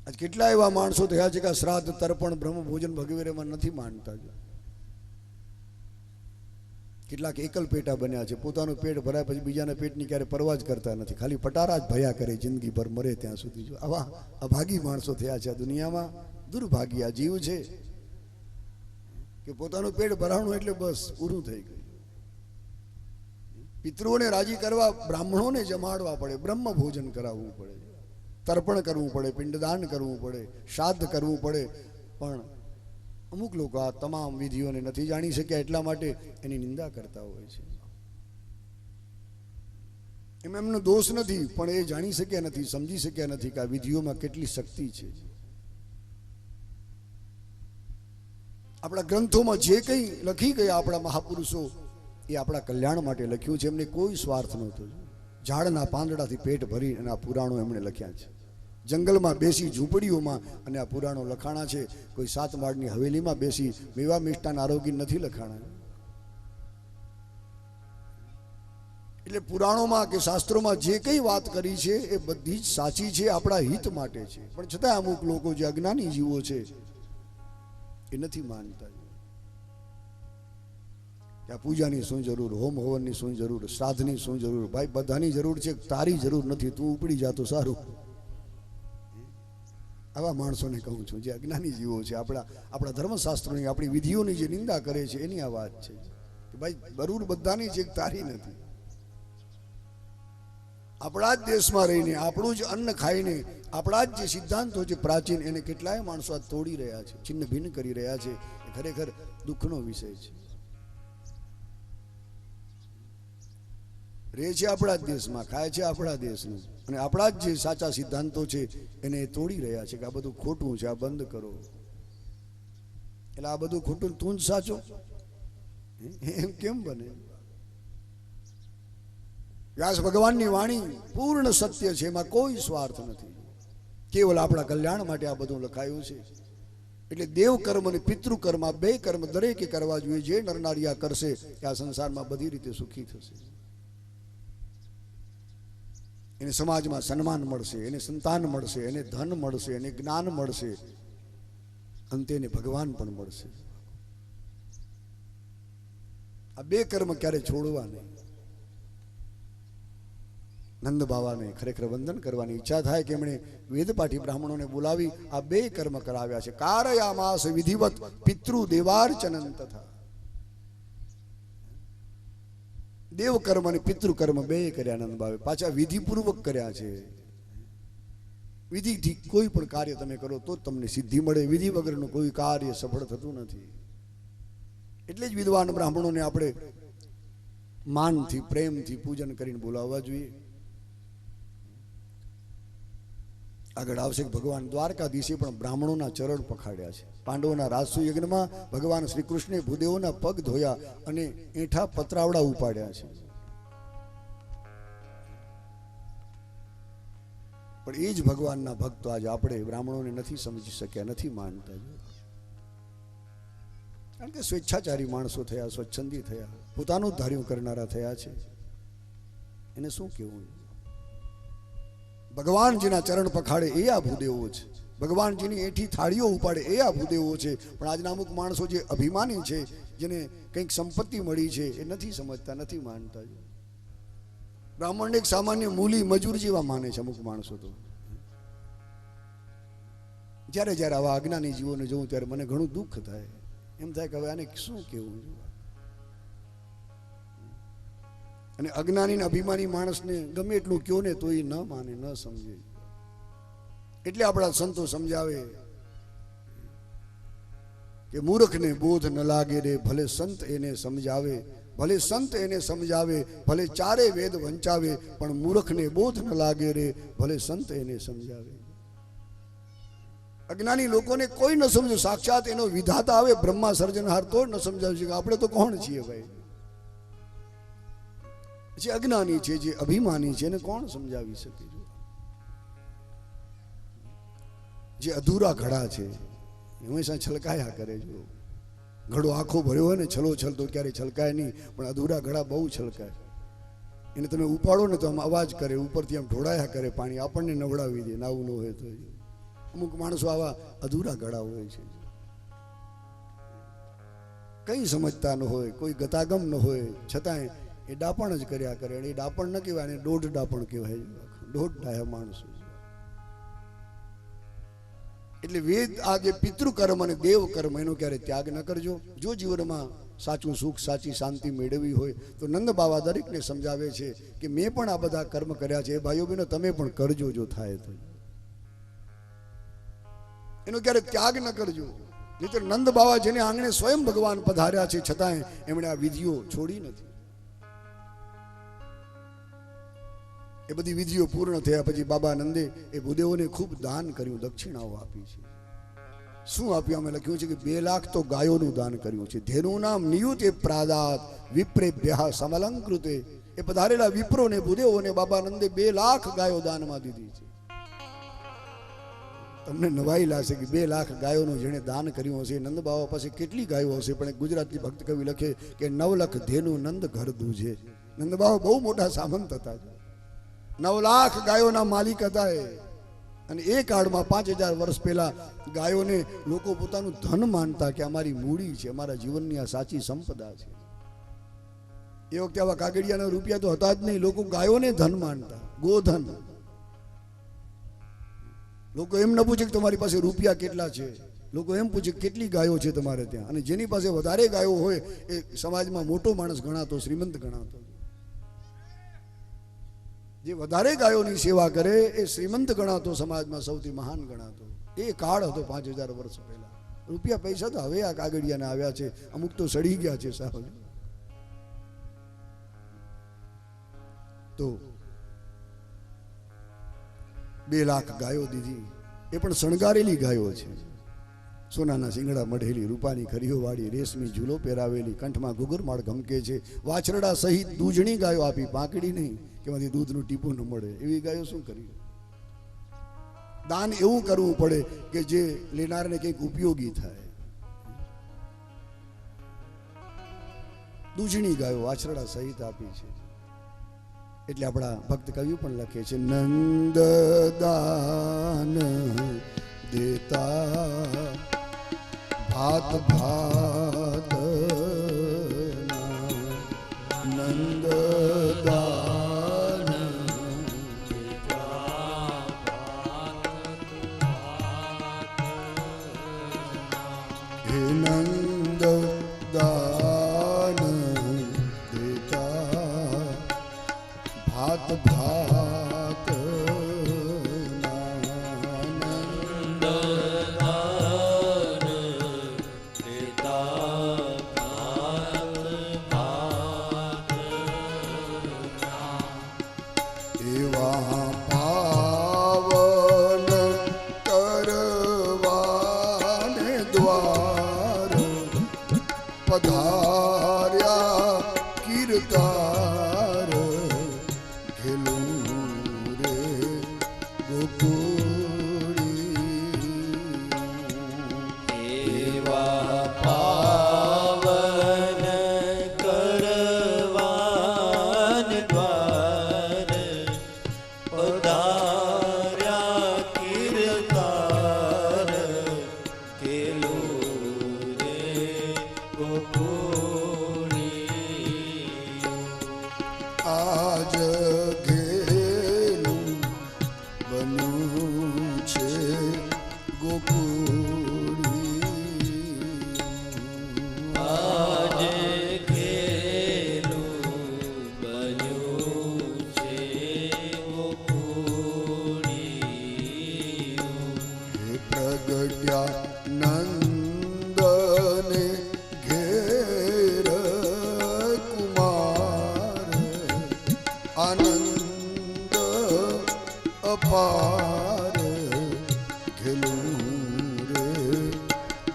આજ કેટલા એવા માણસો થયા છે કે શ્રાદ્ધ તર્પણ બ્રહ્મભોજન વગેરેમાં નથી માનતા. કેટલાક એકલ પેટા બન્યા છે, પોતાનું પેટ ભરાય પછી બીજાના પેટની ક્યારે પરવા જ કરતા નથી, ખાલી પટારા જ ભર્યા કરે જિંદગીભર, મરે ત્યાં સુધી. જો આવા અભાગી માણસો થયા છે આ દુનિયામાં. દુર્ભાગી આ જીવ છે કે પોતાનું પેટ ભરાણું એટલે બસ પૂરું થઈ ગયું. પિતૃઓને રાજી કરવા બ્રાહ્મણોને જમાડવા પડે, બ્રહ્મ ભોજન કરાવવું પડે, તર્પણ કરવું પડે, પિંડદાન કરવું પડે, શ્રાદ્ધ કરવું પડે. પણ અમુક લોકો આ તમામ વિધિઓને નથી જાણી શક્યા, એટલા માટે એની નિંદા કરતા હોય છે. એમાં એમનો દોષ નથી, પણ એ જાણી શક્યા નથી, સમજી શક્યા નથી કે આ વિધિઓમાં કેટલી શક્તિ છે. આપણા ગ્રંથોમાં જે કંઈ લખી ગયા આપણા મહાપુરુષો એ આપણા કલ્યાણ માટે લખ્યું છે. એમને કોઈ સ્વાર્થ નહોતો. ઝાડના પાંદડાથી પેટ ભરી અને આ પુરાણો એમણે લખ્યા છે. જંગલમાં બેસી ઝૂંપડીઓમાં અને આ પુરાણો લખાણા છે. કોઈ 7 માળની હવેલીમાં બેસી મેવા મિષ્ટાન આરોગી નથી લખાણા. એટલે પુરાણોમાં કે શાસ્ત્રોમાં જે કંઈ વાત કરી છે એ બધી જ સાચી છે, આપણા હિત માટે છે. પણ છતાં અમુક લોકો જે અજ્ઞાની જીવો છે એ નથી માનતા કે આ પૂજાની શું જરૂર, હોમ હવનની શું જરૂર, શ્રાદ્ધની શું જરૂર. ભાઈ બધાની જરૂર છે, તારી જરૂર નથી. તું ઉપડી જા તો સારું. આવા માણસોને કહું છું જે અજ્ઞાની જીવો છે. આપણા ધર્મશાસ્ત્રોની, આપણી વિધિઓની જે નિંદા કરે છે એની આ વાત છે કે ભાઈ જરૂર બધાની છે, તારી નથી. આપણા જ દેશમાં રહીને, આપણું જ અન્ન ખાઈને, આપણા જ જે સિદ્ધાંતો છે પ્રાચીન, એને કેટલાય માણસો આ તોડી રહ્યા છે, છિન્ન ભિન્ન કરી રહ્યા છે. એ ખરેખર દુઃખનો વિષય છે. રહે છે આપણા જ દેશમાં, ખાય છે આપણા દેશનું, અને આપણા જ જે સાચા સિદ્ધાંતો છે એને તોડી રહ્યા છે કે આ બધું ખોટું છે, આ બંધ કરો. એટલે આ બધું ખોટું, તું જ સાચો, એમ કેમ બને? વ્યાસ ભગવાનની વાણી પૂર્ણ સત્ય છે, એમાં કોઈ સ્વાર્થ નથી. કેવલ આપણા કલ્યાણ માટે આ બધું લખાયું છે. એટલે દેવ કર્મ અને પિતૃ કર્મ, આ 2 કર્મ દરેકે કરવા જોઈએ. જે નરનારિયા કરશે એ આ સંસારમાં બધી રીતે સુખી થશે. એને સમાજમાં સન્માન મળશે, એને સંતાન મળશે, એને ધન મળશે, એને જ્ઞાન મળશે, અંતે એને ભગવાન પણ મળશે. આ 2 કર્મ ક્યારે છોડવા નહીં. નંદ બાબાને ખરેખર વંદન કરવાની ઈચ્છા થાય કે એમણે વેદપાઠી બ્રાહ્મણોને બોલાવી આ 2 કર્મ કરાવ્યા છે. કારયામાસ વિધિવત પિતૃ દેવાર્ચનં તથા. દેવ કર્મ અને પિતૃ કર્મ 2 કર્યા નંદ બાબે, પાછા વિધિપૂર્વક કર્યા છે. વિધિથી કોઈ પણ કાર્ય તમે કરો તો તમને સિદ્ધિ મળે. વિધિ વગરનું કોઈ કાર્ય સફળ થતું નથી. એટલે જ વિદ્વાન બ્રાહ્મણોને આપણે માનથી, પ્રેમથી પૂજન કરીને બોલાવવા જોઈએ. આગળ આવશે કે ભગવાન દ્વારકાધીશે પણ બ્રાહ્મણોના ચરણ પખાડ્યા છે. પાંડવોના રાજસુ યજ્ઞમાં ભગવાન શ્રી કૃષ્ણે ભૂદેવોના પગ ધોયા અને એઠા પતરાવડા ઉપાડ્યા છે. પણ એ જ ભગવાનના ભક્તો આજે આપણે બ્રાહ્મણોને નથી સમજી શક્યા, નથી માનતા. કારણ કે સ્વેચ્છાચારી માણસો થયા, સ્વચ્છંદી થયા, પોતાનું ધાર્યું કરનારા થયા છે. એને શું કહેવું? ભગવાન જેના ચરણ પખાડે એ આ ભૂદેવો છે, ભગવાન જેની એઠી થાળીઓ ઉપાડે એ આ ભૂદેવો છે. પણ આજના અમુક માણસો જે અભિમાની છે, જેને કંઈક સંપત્તિ મળી છે, એ નથી સમજતા, નથી માનતા. બ્રાહ્મણ એક સામાન્ય મૂલી મજૂર જેવા માને છે અમુક માણસો તો. જ્યારે જ્યારે આવા અજ્ઞાની જીવોને જોઉં ત્યારે મને ઘણું દુઃખ થાય. એમ થાય કે હવે આને શું કહેવું? અને અજ્ઞાની ને અભિમાની માણસને ગમે એટલું કહો ને તો એ ન માને, ન સમજે. એટલે આપણા સંતો સમજાવે કે મૂર્ખને બોધ ન લાગે રે, ભલે સંત એને સમજાવે, ભલે સંત એને સમજાવે, ભલે ચારે વેદ વંચાવે, પણ મૂર્ખને બોધ ન લાગે રે, ભલે સંત એને સમજાવે. અજ્ઞાની લોકોને કોઈ ન સમજો, સાક્ષાત એનો વિધાતા આવે બ્રહ્મા સર્જનહાર તો ન સમજાવી શકે. આપણે તો કોણ છીએ ભાઈ? જે અજ્ઞાની છે, જે અભિમાની છે, એને કોણ સમજાવી શકે? જે અધૂરા ઘડા છે હંમેશા છલકાયા કરે. જો ઘડો આખો ભર્યો હોય ને છલો છલ તો ક્યારે છલકાય નહીં, પણ અધૂરા ઘડા બહુ છલકાય. એને તમે ઉપાડો ને તો આમ અવાજ કરે, ઉપરથી આમ ઢોળાયા કરે પાણી, આપણને નવડાવી દે. નાવું ન હોય તો અમુક માણસો આવા અધૂરા ઘડા હોય છે, કંઈ સમજતા ન હોય, કોઈ ગતાગમ ન હોય, છતાંય એ ડાપણ જ કર્યા કરે. એ ડાપણ ન કહેવાય, એને દોઢ ડાપણ કહેવાય. દોઢ ડાયા માણસો. એટલે વેદ આ જે પિતૃકર્મ અને દેવ કર્મ એનો ક્યારે ત્યાગ ન કરજો. જો જીવનમાં સાચું સુખ, સાચી શાંતિ મેળવવી હોય તો નંદ બાવા દરેકને સમજાવે છે કે મેં પણ આ બધા કર્મ કર્યા છે, ભાઈઓ બહેનો તમે પણ કરજો જો થાય તો. એનો ક્યારે ત્યાગ ન કરજો. નહીંતર નંદ બાવા જેને આંગણે સ્વયં ભગવાન પધાર્યા છે, છતાંય એમણે આ વિધિઓ છોડી નથી. એ બધી વિધિઓ પૂર્ણ થયા પછી બાબા નંદે એ ભૂદેવોને ખૂબ દાન કર્યું, દક્ષિણાઓ આપી છે. શું આપ્યું? અમે લખ્યું છે કે 2 લાખ તો ગાયોનું દાન કર્યું છે. ધેનું નામ નિયુતે પ્રાદાત વિપ્રેભ્યઃ સમલંકૃતે. એ પધારેલા વિપ્રોને ભૂદેવોને બાબા નંદે 2 લાખ ગાયો દાનમાં દીધી છે. તમને નવાઈ લાગશે કે 2 લાખ ગાયોનું જેણે દાન કર્યું હશે, નંદ બાવા પાસે કેટલી ગાયો હશે? પણ એક ગુજરાતી ભક્ત કવિ લખે કે 9 લાખ ધેનું નંદ ઘર દૂજે. નંદ બાવા બહુ મોટા સામંત હતા, 9 લાખ ગાયોના માલિક હતા એ. અને એ કાળમાં 5000 વર્ષ પહેલા ગાયોને લોકો પોતાનું ધન માનતા કે અમારી મૂડી છે, અમારા જીવનની આ સાચી સંપદા છે. એ વખતે આવા કાગડિયાના રૂપિયા તો હતા જ નહીં. લોકો ગાયોને ધન માનતા, ગોધન. લોકો એમ ન પૂછે કે તમારી પાસે રૂપિયા કેટલા છે, લોકો એમ પૂછે કેટલી ગાયો છે તમારે ત્યાં. અને જેની પાસે વધારે ગાયો હોય એ સમાજમાં મોટો માણસ ગણાતો, શ્રીમંત ગણાતો. જે વધારે ગાયોની સેવા કરે એ શ્રીમંત ગણાતો, સમાજમાં સૌથી મહાન ગણાતો. એ કાળ હતો 5000 વર્ષ પહેલા. રૂપિયા પૈસા તો હવે આ કાગડિયાને આવ્યા છે, અમુક તો સડી ગયા છે સાહેબ. તો 2 લાખ ગાયો દીધી. એ પણ શણગારેલી ગાયો છે. સોનાના શિંગડા મઢેલી, રૂપાની ખરીઓ વાળી, રેશમી ઝૂલો પહેરાવેલી, કંઠમાં ઘૂઘરમાળ ગમકે છે. વાછરડા સહિત દૂધણી ગાયો આપી, પાંકડી નહીં કે માંથી દૂધનું ટીપું ન મળે એવી ગાયો શું કરી? દાન એવું કરવું પડે કે જે લેનારને કંઈક ઉપયોગી થાય. દૂધણી ગાયો વાછરડા સહિત આપી છે. એટલે આપણા ભક્ત કવિ પણ લખે છે, નંદ દાન દેતા ભાત ભાત નંદ દાન હે નંદ દાન દેતા ભાત ભાત પધાર્યા કીર્તાર ઘેલું રે ગોકુળી. એવા પાવન કરવાન દ્વાર આજે ખેલું બન્યું છે ગોકુળિયું. હે પ્રગટ્યા નંદને ઘેર કુમાર આનંદ અપાર ખેલું રે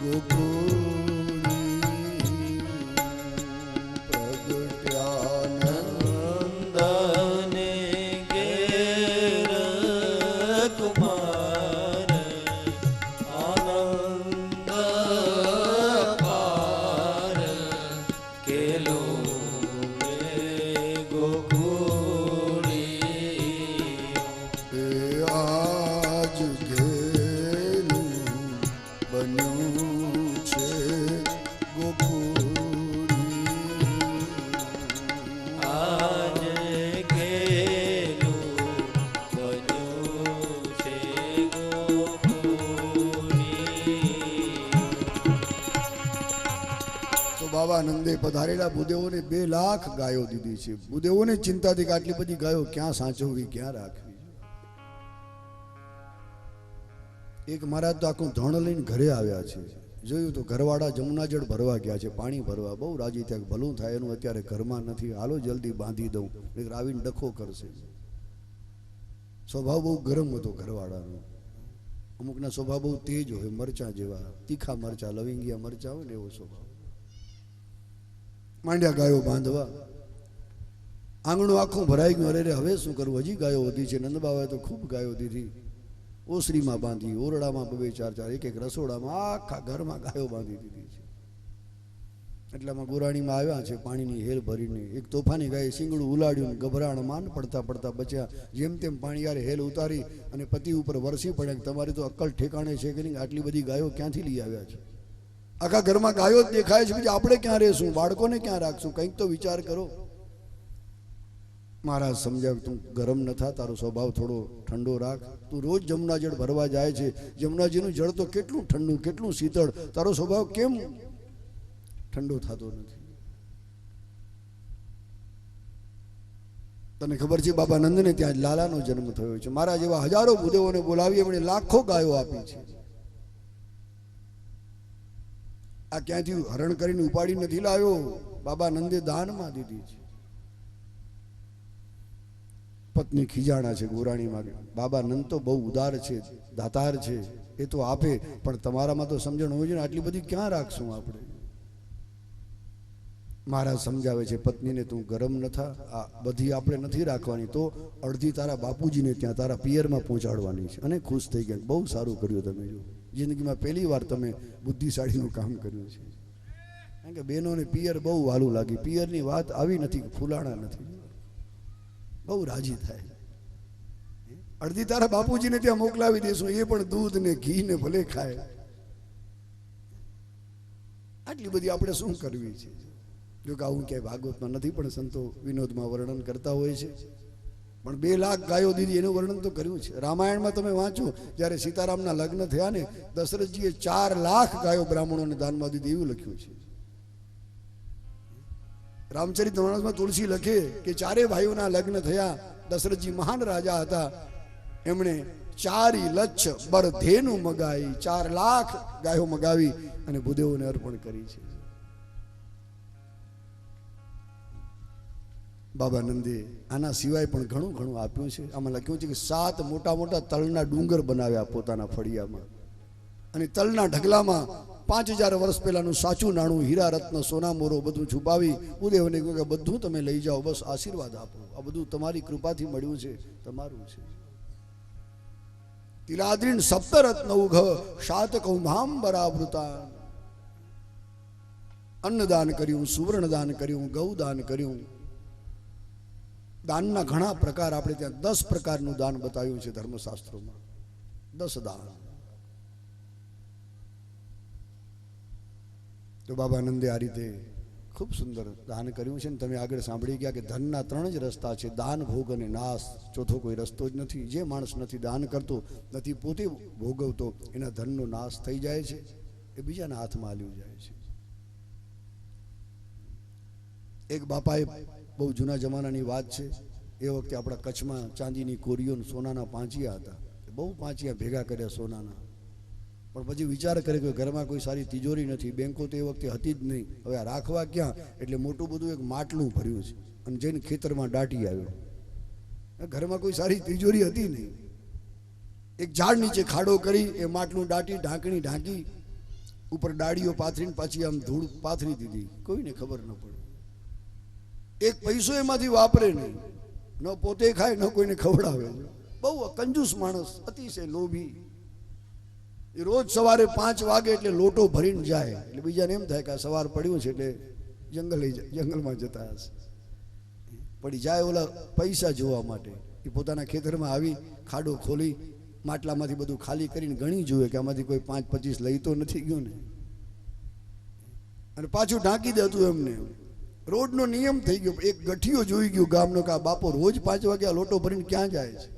ગોકુળી. પ્રગટ્યા નંદને ઘેર કુમાર આનંદ પાર કેલો રે ગોકુળિયું. એ આજ ઘેલું બન્યું છે ગોકુળી. આજે ખેલું બન્યું છે ગોકુળિયું. તો બાબા નંદે પધારેલા ભૂદેવોને 2 લાખ ગાયો દીધી છે. ભૂદેવોને ચિંતા હતી કે આટલી બધી ગાયો ક્યાં સાચવવી, ક્યાં રાખવી. એક મહારાજ તો આખું ધણ લઈને ઘરે આવ્યા છે. જોયું તો ઘરવાળા જમુના જળ ભરવા ગયા છે, પાણી ભરવા. બહુ રાજી થયા કે ભલું થાય એનું અત્યારે ઘરમાં નથી, હાલો જલ્દી બાંધી દઉં, એક આવીને ડખો કરશે. સ્વભાવ બહુ ગરમ હતો ઘરવાળાનો. અમુકના સ્વભાવ બહુ તેજ હોય, મરચા જેવા, તીખા મરચા, લવિંગિયા મરચા હોય ને એવો સ્વભાવ. માંડ્યા ગાયો બાંધવા. આંગણું આખું ભરાઈ ગયું. અરે હવે શું કરવું, હજી ગાયો વધી છે. નંદબાબાએ તો ખૂબ ગાયો દીધી. ઓસરીમાં બાંધી, ઓરડામાં 2-2, 4-4, એક રસોડામાં, આખા ઘરમાં ગાયો બાંધી દીધી છે. એટલામાં ગોરાણીમાં આવ્યા છે પાણીની હેલ ભરીને. એક તોફાની ગાયે શિંગડું ઉલાડ્યું, ગભરાણ માન પડતા પડતા બચ્યા. જેમ તેમ પાણી યારે હેલ ઉતારી અને પતિ ઉપર વરસી પડ્યા કે તમારી તો અક્કલ ઠેકાણે છે કે નહીં, આટલી બધી ગાયો ક્યાંથી લઈ આવ્યા છે? આખા ઘરમાં ગાયો જ દેખાય છે, બીજા આપણે ક્યાં રહેશું, બાળકોને ક્યાં રાખશું, કંઈક તો વિચાર કરો. મહારાજ સમજાવ, તું ગરમ ન થા, તારો સ્વભાવ થોડો ઠંડો રાખ. તું રોજ જમુના જળ ભરવા જાય છે, જમુનાજીનું જળ તો કેટલું ઠંડુ, કેટલું શીતળ, તારો સ્વભાવ કેમ ઠંડો થતો નથી? તને ખબર છે બાબા નંદને ત્યાં લાલાનો જન્મ થયો છે. મારા જેવા હજારો ભૂદેવોને બોલાવી એમણે લાખો ગાયો આપી છે. આ ક્યાંથી હરણ કરીને ઉપાડી નથી લાવ્યો, બાબા નંદે દાનમાં દીધી છે. પત્ની ખીજાણા છે ગોરાણીમાં. બાબા નંદ તો બહુ ઉદાર છે, દાતાર છે, એ તો આપે, પણ તમારામાં તો સમજણ હોય છે ને, આટલી બધી ક્યાં રાખશું આપણે? મહારાજ સમજાવે છે પત્નીને, તું ગરમ ન થા, આ બધી આપણે નથી રાખવાની, તો અડધી તારા બાપુજીને ત્યાં તારા પિયરમાં પહોંચાડવાની છે. અને ખુશ થઈ ગયા. બહુ સારું કર્યું તમે, જો જિંદગીમાં પહેલી વાર તમે બુદ્ધિશાળીનું કામ કર્યું છે. કારણ કે બહેનોને પિયર બહુ વાલું લાગી. પિયરની વાત આવી નથી કે ફૂલાણા નથી, બહુ રાજી થાય. અડધી તારા બાપુજીને ત્યાં મોકલાવી દેશું, એ પણ દૂધ ને ઘી ને ભલે ખાય. આટલી બધી આપણે શું કરવી છે? જો કે આવું ક્યાંય ભાગવતમાં નથી, પણ સંતો વિનોદમાં વર્ણન કરતા હોય છે. પણ 2 લાખ ગાયો દીધી એનું વર્ણન તો કર્યું છે. રામાયણમાં તમે વાંચો, જ્યારે સીતારામના લગ્ન થયા ને, દશરથજીએ 4 લાખ ગાયો બ્રાહ્મણોને દાનમાં દીધી, એવું લખ્યું છે. રામચરિતમાનસમાં તુલસી લખે કે 4 ભાઈઓના લગ્ન થયા. દશરથજી મહાન રાજા હતા, એમણે 4 લચ્છ બળધેનુ મગાવી, 4 લાખ ગાયો મગાવી અને ભૂદેવોને અર્પણ કરી છે. બાબા નંદે આના સિવાય પણ ઘણું ઘણું આપ્યું છે. આમાં લખ્યું છે કે 7 મોટા મોટા તલના ડુંગર બનાવ્યા પોતાના ફળિયામાં, અને તલના ઢગલામાં 5000 વર્ષ પહેલાનું સાચું નાણું, હીરા રત્ન સોના મોરો બધું છુપાવી ભૂદેવને કહ્યું કે બધું તમે લઈ જાઓ, બસ આશીર્વાદ આપો, આ બધું તમારી કૃપાથી મળ્યું છે, તમારું છે. તિલાદ્રીન સપ્તરત્ન ઉઘ શાત કૌભાંબરાવૃતા. અન્નદાન કર્યું, સુવર્ણદાન કર્યું, ગૌદાન કર્યું. દાનના ઘણા પ્રકાર આપણે ત્યાં 10 પ્રકારનું દાન બતાવ્યું છે ધર્મશાસ્ત્રોમાં. 10 દાન. તો બાબા નંદે આ રીતે ખૂબ સુંદર દાન કર્યું છે ને તમે આગળ સાંભળી ગયા કે ધનના 3 જ રસ્તા છે, દાન, ભોગ અને નાશ. ચોથો કોઈ રસ્તો જ નથી. જે માણસ નથી દાન કરતો, નથી પોતે ભોગવતો, એના ધનનો નાશ થઈ જાય છે, એ બીજાના હાથમાં હાલ્યું જાય છે. એક બાપાએ બહુ જૂના જમાનાની વાત છે, એ વખતે આપણા કચ્છમાં ચાંદીની કોરીઓ સોનાના પાંચિયા હતા. બહુ પાંચિયા ભેગા કર્યા સોનાના, પણ પછી વિચાર કરે કે ઘરમાં કોઈ સારી તિજોરી નથી, બેંકો તો એ વખતે હતી જ નહીં, હવે આ રાખવા ક્યાં, એટલે મોટું બધું એક માટલું ભર્યું છે અને જઈને ખેતરમાં દાટી આવ્યો. ઘરમાં કોઈ સારી તિજોરી હતી નહીં. એક ઝાડ નીચે ખાડો કરી એ માટલું દાટી ઢાંકણી ઢાંકી ઉપર ડાળીઓ પાથરીને પાછી આમ ધૂળ પાથરી દીધી, કોઈને ખબર ન પડે. એક પૈસો એમાંથી વાપરે નહીં, ન પોતે ખાય ન કોઈને ખવડાવે. બહુ કંજૂસ માણસ, અતિશય લોભી. એ રોજ સવારે 5 વાગે એટલે લોટો ભરીને જાય, એટલે બીજાને એમ થાય કે આ સવાર પડ્યું છે એટલે જંગલમાં જતા હશે. પડી જાય ઓલા પૈસા જોવા માટે. એ પોતાના ખેતરમાં આવી ખાડો ખોલી માટલામાંથી બધું ખાલી કરીને ગણી જુએ કે આમાંથી કોઈ 5-25 લઈ તો નથી ગયો ને, અને પાછું ઢાંકી દેતું એમને. રોડનો નિયમ થઈ ગયો. એક ગઠિયો જોઈ ગયો ગામનો કે આ બાપો રોજ 5 વાગે આ લોટો ભરીને ક્યાં જાય છે.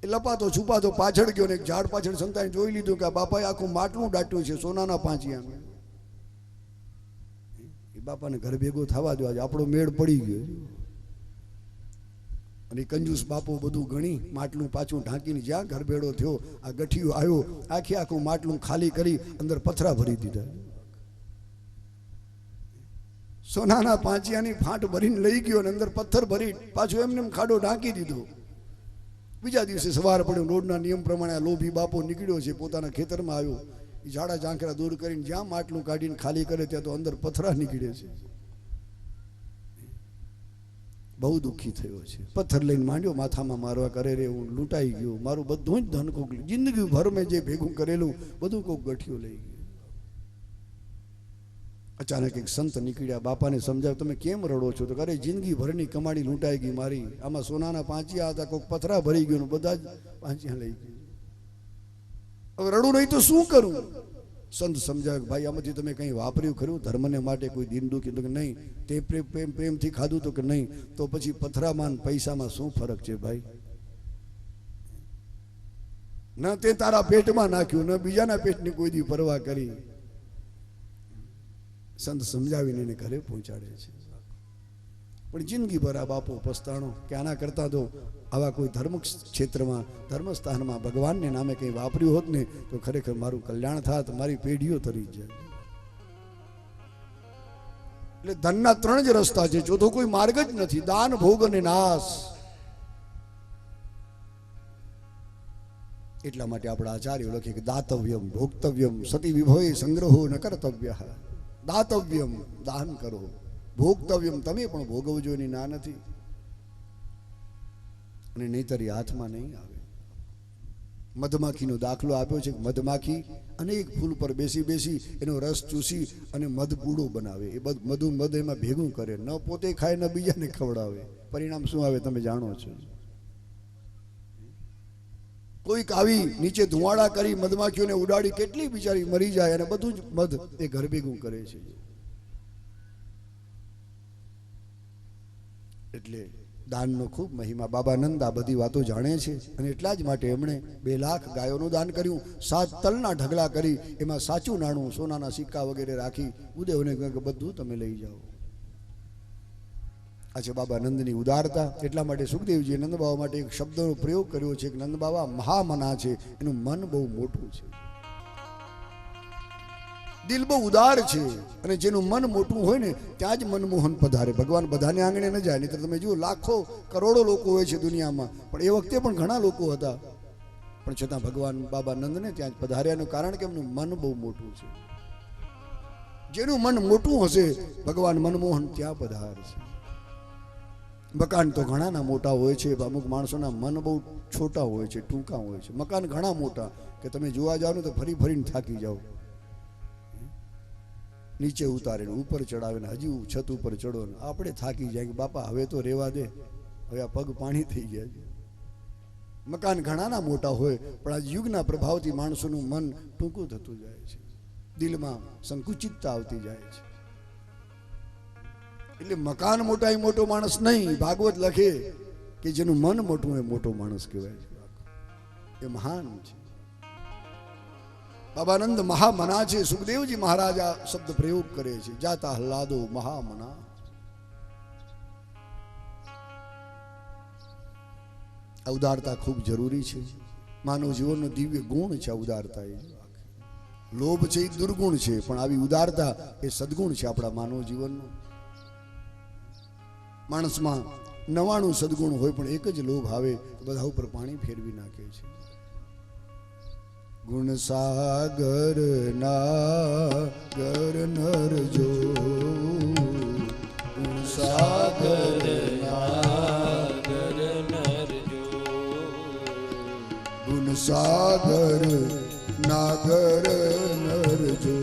એ લપાતો છુપાતો પાછળ ગયો ને એક ઝાડ પાછળ સંતાઈને જોઈ લીધું કે આ બાપાએ આખું માટલું દાટ્યું છે સોનાના પાંચિયા. એ બાપાને ઘર ભેગો થવા દો, આજે આપણો મેળ પડી ગયો. અને કંજૂસ બાપો બધું ગણી માટલું પાછું ઢાંકીને જ્યાં ઘર ભેડો થયો આ ગઠિયો આવ્યો, આખું માટલું ખાલી કરી અંદર પથરા ભરી દીધા. સોનાના પાંચિયાની ફાંટ ભરીને લઈ ગયો અને અંદર પથ્થર ભરી પાછું એમને ખાડો ઢાંકી દીધો. બીજા દિવસે સવાર પડ્યો, રોડના નિયમ પ્રમાણે આ લોભી બાપો નીકળ્યો છે, પોતાના ખેતરમાં આવ્યો. એ ઝાડા ઝાંખરા દૂર કરીને જ્યાં માટલું કાઢીને ખાલી કરે ત્યાં તો અંદર પથરા નીકળે છે. બહુ દુઃખી થયો છે. પથ્થર લઈને માંડ્યો માથામાં મારવા, કરે રે હું લૂંટાઈ ગયો, મારું બધું જ ધન કોક, જિંદગી ભર મેં જે ભેગું કરેલું બધું કોક ગઠિયો લઈ ગયો. અચાનક એક સંત નીકળ્યા, બાપાને સમજાવ્યું તમે કેમ રડો છો? તો અરે જિંદગી ભરની કમાણી લૂંટાઈ ગઈ મારી, આમાં સોનાના પાંચિયા હતા, કોઈક પથરા ભરી ગયો, બધા જ પાંચિયા લઈ ગયું. હવે રડું નહીં તો શું કરું? સંત સમજાવ્યું ભાઈ આમાંથી તમે કંઈ વાપર્યું ખરું ધર્મને માટે, કોઈ દિન દુઃખી? તો કે નહીં. તે પ્રેમથી ખાધું? તો કે નહીં. તો પછી પથરામાં પૈસામાં શું ફરક છે ભાઈ? ન તે તારા પેટમાં નાખ્યું, ન બીજાના પેટની કોઈ દી પરવા કરી. સંત સમજાવીને એને ઘરે પહોંચાડે છે. પણ જિંદગીભર આ બાપો પસ્તાણો કે આના કરતાં તો આવા કોઈ ધર્મ ક્ષેત્રમાં ધર્મસ્થાનમાં ભગવાનને નામે કંઈ વાપર્યું હોત ને તો ખરેખર મારું કલ્યાણ થાત, મારી પેઢીઓ તરી જાય. એટલે ધનના 3 જ રસ્તા છે, ચોથો કોઈ માર્ગ જ નથી. દાન, ભોગ અને નાશ. એટલા માટે આપણા આચાર્યો લખે કે દાતવ્યમ ભોક્તવ્યમ સતી વિભવે સંગ્રહો ન કર્તવ્ય. દાતવ્યમ દાન કરો, ભોગતવ્યમ તમે પણ ભોગવજો, એની ના નથી, અને નહીતર હાથમાં નહીં આવે. મધમાખીનો દાખલો આપ્યો છે. મધમાખી અનેક ફૂલ પર બેસી બેસી એનો રસ ચૂસી અને મધ પૂડો બનાવે. એ મધ એમાં ભેગું કરે, ન પોતે ખાય ન બીજાને ખવડાવે. પરિણામ શું આવે તમે જાણો છો. કોઈક આવી નીચે ધુવાડા કરી મધમાખીઓને ઉડાડી કેટલી બિચારી મરી જાય, અને બધું જ મધ એ ઘર ભેગું કરે છે. એટલે દાનનો ખૂબ મહિમા. બાબા નંદ આ બધી વાતો જાણે છે, અને એટલા જ માટે એમણે 2 લાખ ગાયોનું દાન કર્યું. 7 તલના ઢગલા કરી એમાં સાચું નાણું સોનાના સિક્કા વગેરે રાખી ઉદયને કહ્યું કે બધું તમે લઈ જાઓ. આ છે બાબા નંદની ઉદારતા. એટલા માટે સુખદેવજીએ નંદ બાબા માટે એક શબ્દનો પ્રયોગ કર્યો છે કે નંદ બાબા મહામના છે, એનું મન બહુ મોટું છે, દિલ બહુ ઉદાર છે, અને જેનું મન મોટું હોય ને ત્યાં જ મનમોહન પધારે. ભગવાન બધાને આંગણે ન જાય. નહીં તો તમે જુઓ લાખો કરોડો લોકો હોય છે દુનિયામાં, પણ એ વખતે પણ ઘણા લોકો હતા, પણ છતાં ભગવાન બાબા નંદને ત્યાં જ પધાર્યાનું કારણ કે એમનું મન બહુ મોટું છે. જેનું મન મોટું હશે ભગવાન મનમોહન ત્યાં પધારશે. મકાન તો ઘણાના મોટા હોય છે, અમુક માણસોના મન બહુ છોટા હોય છે, ટૂંકા હોય છે. મકાન ઘણા મોટા કે તમે જોવા જાઓ ને તો ફરી ફરીને થાકી જાઓ. નીચે ઉતારે ને ઉપર ચડાવે ને હજી છત ઉપર ચડો ને આપણે થાકી જાય કે બાપા હવે તો રેવા દે, હવે આ પગ પાણી થઈ ગયા છે. મકાન ઘણાના મોટા હોય, પણ આ યુગના પ્રભાવથી માણસોનું મન ટૂંકું થતું જાય છે, દિલમાં સંકુચિતતા આવતી જાય છે. એટલે મકાન મોટાય મોટો માણસ નહીં. ભાગવત લખે કે જેનું મન મોટું એ મોટો માણસ કહેવાય છે, એ મહાન છે. બાબાનંદ મહામના છે. સુખદેવજી મહારાજ આ શબ્દ પ્રયોગ કરે છે, જાતા હલ્લાદો મહામના. આ ઉદારતા ખૂબ જરૂરી છે. માનવ જીવનનો દિવ્ય ગુણ છે આ ઉદારતા. એ લોભ છે એ દુર્ગુણ છે, પણ આવી ઉદારતા એ સદગુણ છે આપણા માનવ જીવનનો. માણસમાં 99 સદગુણ હોય, પણ એક જ લોભ આવે તો બધા ઉપર પાણી ફેરવી નાખે છે. ગુણ સાગર નાગર નર જો, ગુણ સાગર નાગર નર જો, ગુણ સાગર નાગર નર જો,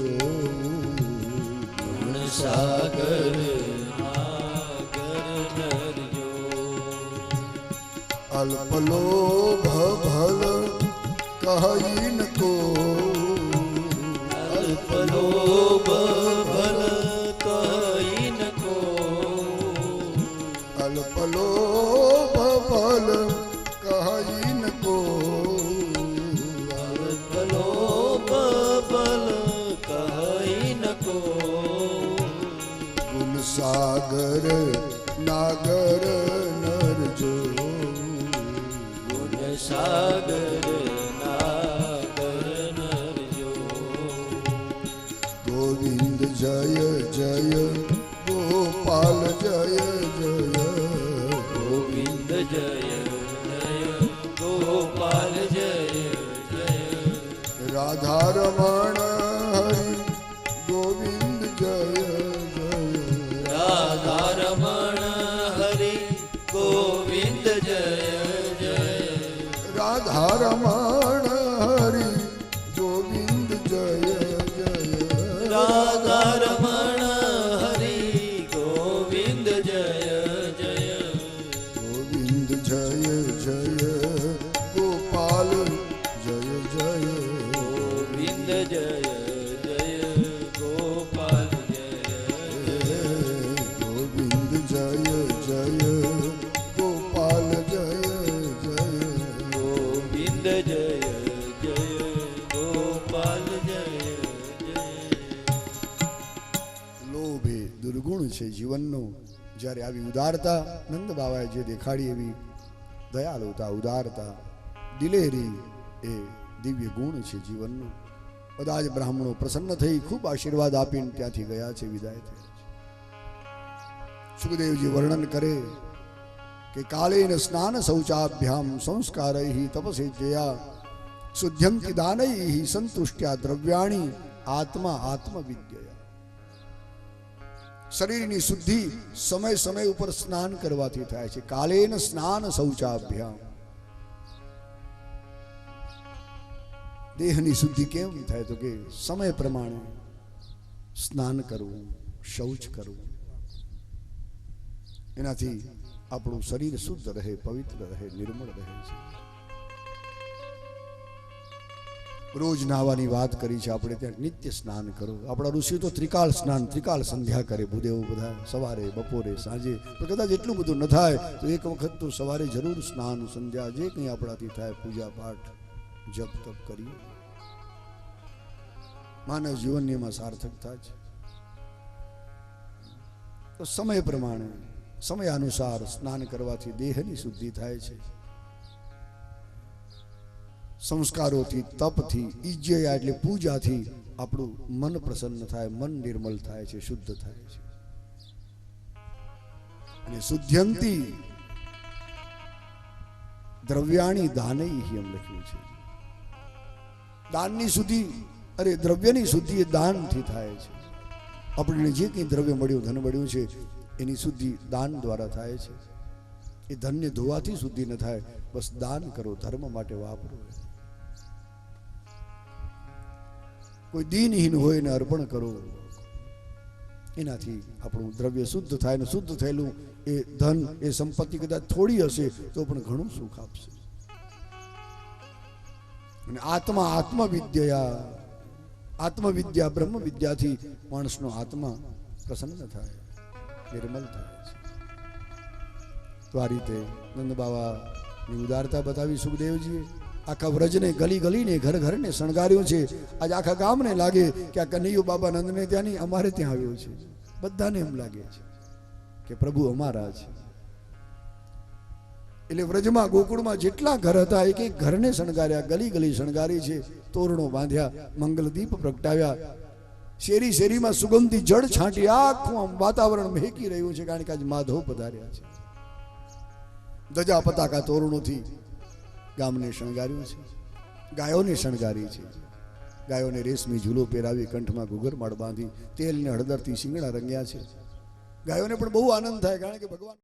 ગુણ સાગર નાગર નર જો. અલ્પ લોભ ભલ કહી ન કો, અલ્પ લોભ ભલ કહી ન કો, અલ્પ લોભ ભલ કહી ન કો, અલ્પ લોભ ભલ કહી ન કો. ગુણ સાગર નાગર નર જો, ગુણ સાગર ગોવિંદ જય જય ગોપાલ જય જય, ગોવિંદ જય જય ગોપાલ જય જય, રાધા રમણ હરિ ગોવિંદ જય જય, રાધા રમણ હરિ ગોવિંદ જય જય, રાધા રમણ હરિ ગોવિંદ જય જય, રાધા રમણ હરિ ગોવિંદ જય જય, ગોવિંદ જય જય ગોપાલ જય જય, ગોવિંદ જય જય ગોપાલ જય જય, ગોવિંદ જય જય ગોપાલ જય જય, ગોવિંદ જય જય ગોપાલ જય જય. લોભ એ દુર્ગુણ છે જીવનનો. જ્યારે આવી ઉદારતા નંદ બાબાએ જે દેખાડી, એવી દયાલુતા, ઉદારતા, દિલેરી એ દિવ્ય ગુણ છે જીવનનો. બધા જ બ્રાહ્મણો પ્રસન્ન થઈ ખૂબ આશીર્વાદ આપીને ત્યાંથી ગયા છે, વિદાય થયા છે. સુખદેવજી વર્ણન કરે કે કાલેન સ્નાન શૌચાભ્યામ સંસ્કારૈ તપસે જયા શુદ્ધ્યંતિ દાનૈ સંતુષ્ટ્યા દ્રવ્યાણી આત્મા આત્મવિદ્યા. શરીરની શુદ્ધિ સમય સમય ઉપર સ્નાન કરવાથી થાય છે. કાલેન સ્નાન શૌચાભ્યામ. દેહની શુદ્ધિ કેમ થાય તો કે સમય પ્રમાણે સ્નાન કરવું, શૌચ કરવું. એનાથી આપણું શરીર શુદ્ધ રહે, પવિત્ર રહે, નિર્મળ રહે છે. રોજ નાહવાની વાત કરી છે આપણે. ત્યાં નિત્ય સ્નાન કરો. આપણા ઋષિ તો ત્રિકાળ સ્નાન, ત્રિકાળ સંધ્યા કરે. ભૂદેવો બધા સવારે, બપોરે, સાંજે. પણ કદાચ એટલું બધું ન થાય તો એક વખત તો સવારે જરૂર સ્નાન સંધ્યા જે કંઈ આપણાથી થાય, પૂજા પાઠ જપ તપ કરીએ. માનવ જીવનની એમાં સાર્થકતા છે. તો સમય પ્રમાણે, સમય અનુસાર સ્નાન કરવાથી દેહની શુદ્ધિ થાય છે. સંસ્કારોથી, તપથી, ઈજ્જયા એટલે પૂજાથી આપણું મન પ્રસન્ન થાય, મન નિર્મલ થાય છે, શુદ્ધ થાય છે. અને શુદ્ધ્યંતી દ્રવ્યાણી દાનૈ એમ લખ્યું છે. દાનની શુદ્ધિ, અરે દ્રવ્યની શુદ્ધિ એ દાનથી થાય છે. આપણને જે કંઈ દ્રવ્ય મળ્યું, ધન મળ્યું છે, એની શુદ્ધિ દાન દ્વારા થાય છે. એ ધનને ધોવાથી શુદ્ધિ ન થાય. બસ દાન કરો, ધર્મ માટે વાપરો. કોઈ દીનહીન હોય એને અર્પણ કરો. એનાથી આપણું દ્રવ્ય શુદ્ધ થાય. ને શુદ્ધ થયેલું એ ધન, એ સંપત્તિ કદાચ થોડી હશે તો પણ ઘણું સુખ આપશે. અને આત્મા આત્મવિદ્યા, આત્મવિદ્યા બ્રહ્મ વિદ્યાથી માણસનો આત્મા પ્રસન્ન થાય. નિર્મલ થાય છે. તો આ રીતે નંદ બાવાની ઉદારતા બતાવી સુખદેવજીએ. આખા વ્રજને ગલી ગલીને ઘર ઘરને શણગાર્યું છે. આજે આખા ગામને લાગે કે આ કનૈયો બાબા નંદને ત્યાં નહીં, અમારે ત્યાં આવ્યો છે. બધાને એમ લાગે છે કે પ્રભુ અમારા છે. એટલે વ્રજમાં ગોકુળમાં જેટલા ઘર હતા એક એક ઘરને શણગાર્યા, ગલી ગલી શણગારી છે, તોરણો બાંધ્યા, મંગલદીપ પ્રગટાવ્યા, શેરી શેરીમાં સુગંધી જળ છાંટી આખું આમ વાતાવરણ મહેકી રહ્યું છે, કારણ કે આજ માધવ પધાર્યા છે. ધજા પતાકા તોરણોથી ગામને શણગાર્યું છે. ગાયોને શણગારી છે. ગાયોને રેશમી ઝૂલો પહેરાવી, કંઠમાં ઘૂઘરમાળ બાંધી, તેલ ને હળદરથી શિંગડા રંગ્યા છે. ગાયોને પણ બહુ આનંદ થાય, કારણ કે ભગવાન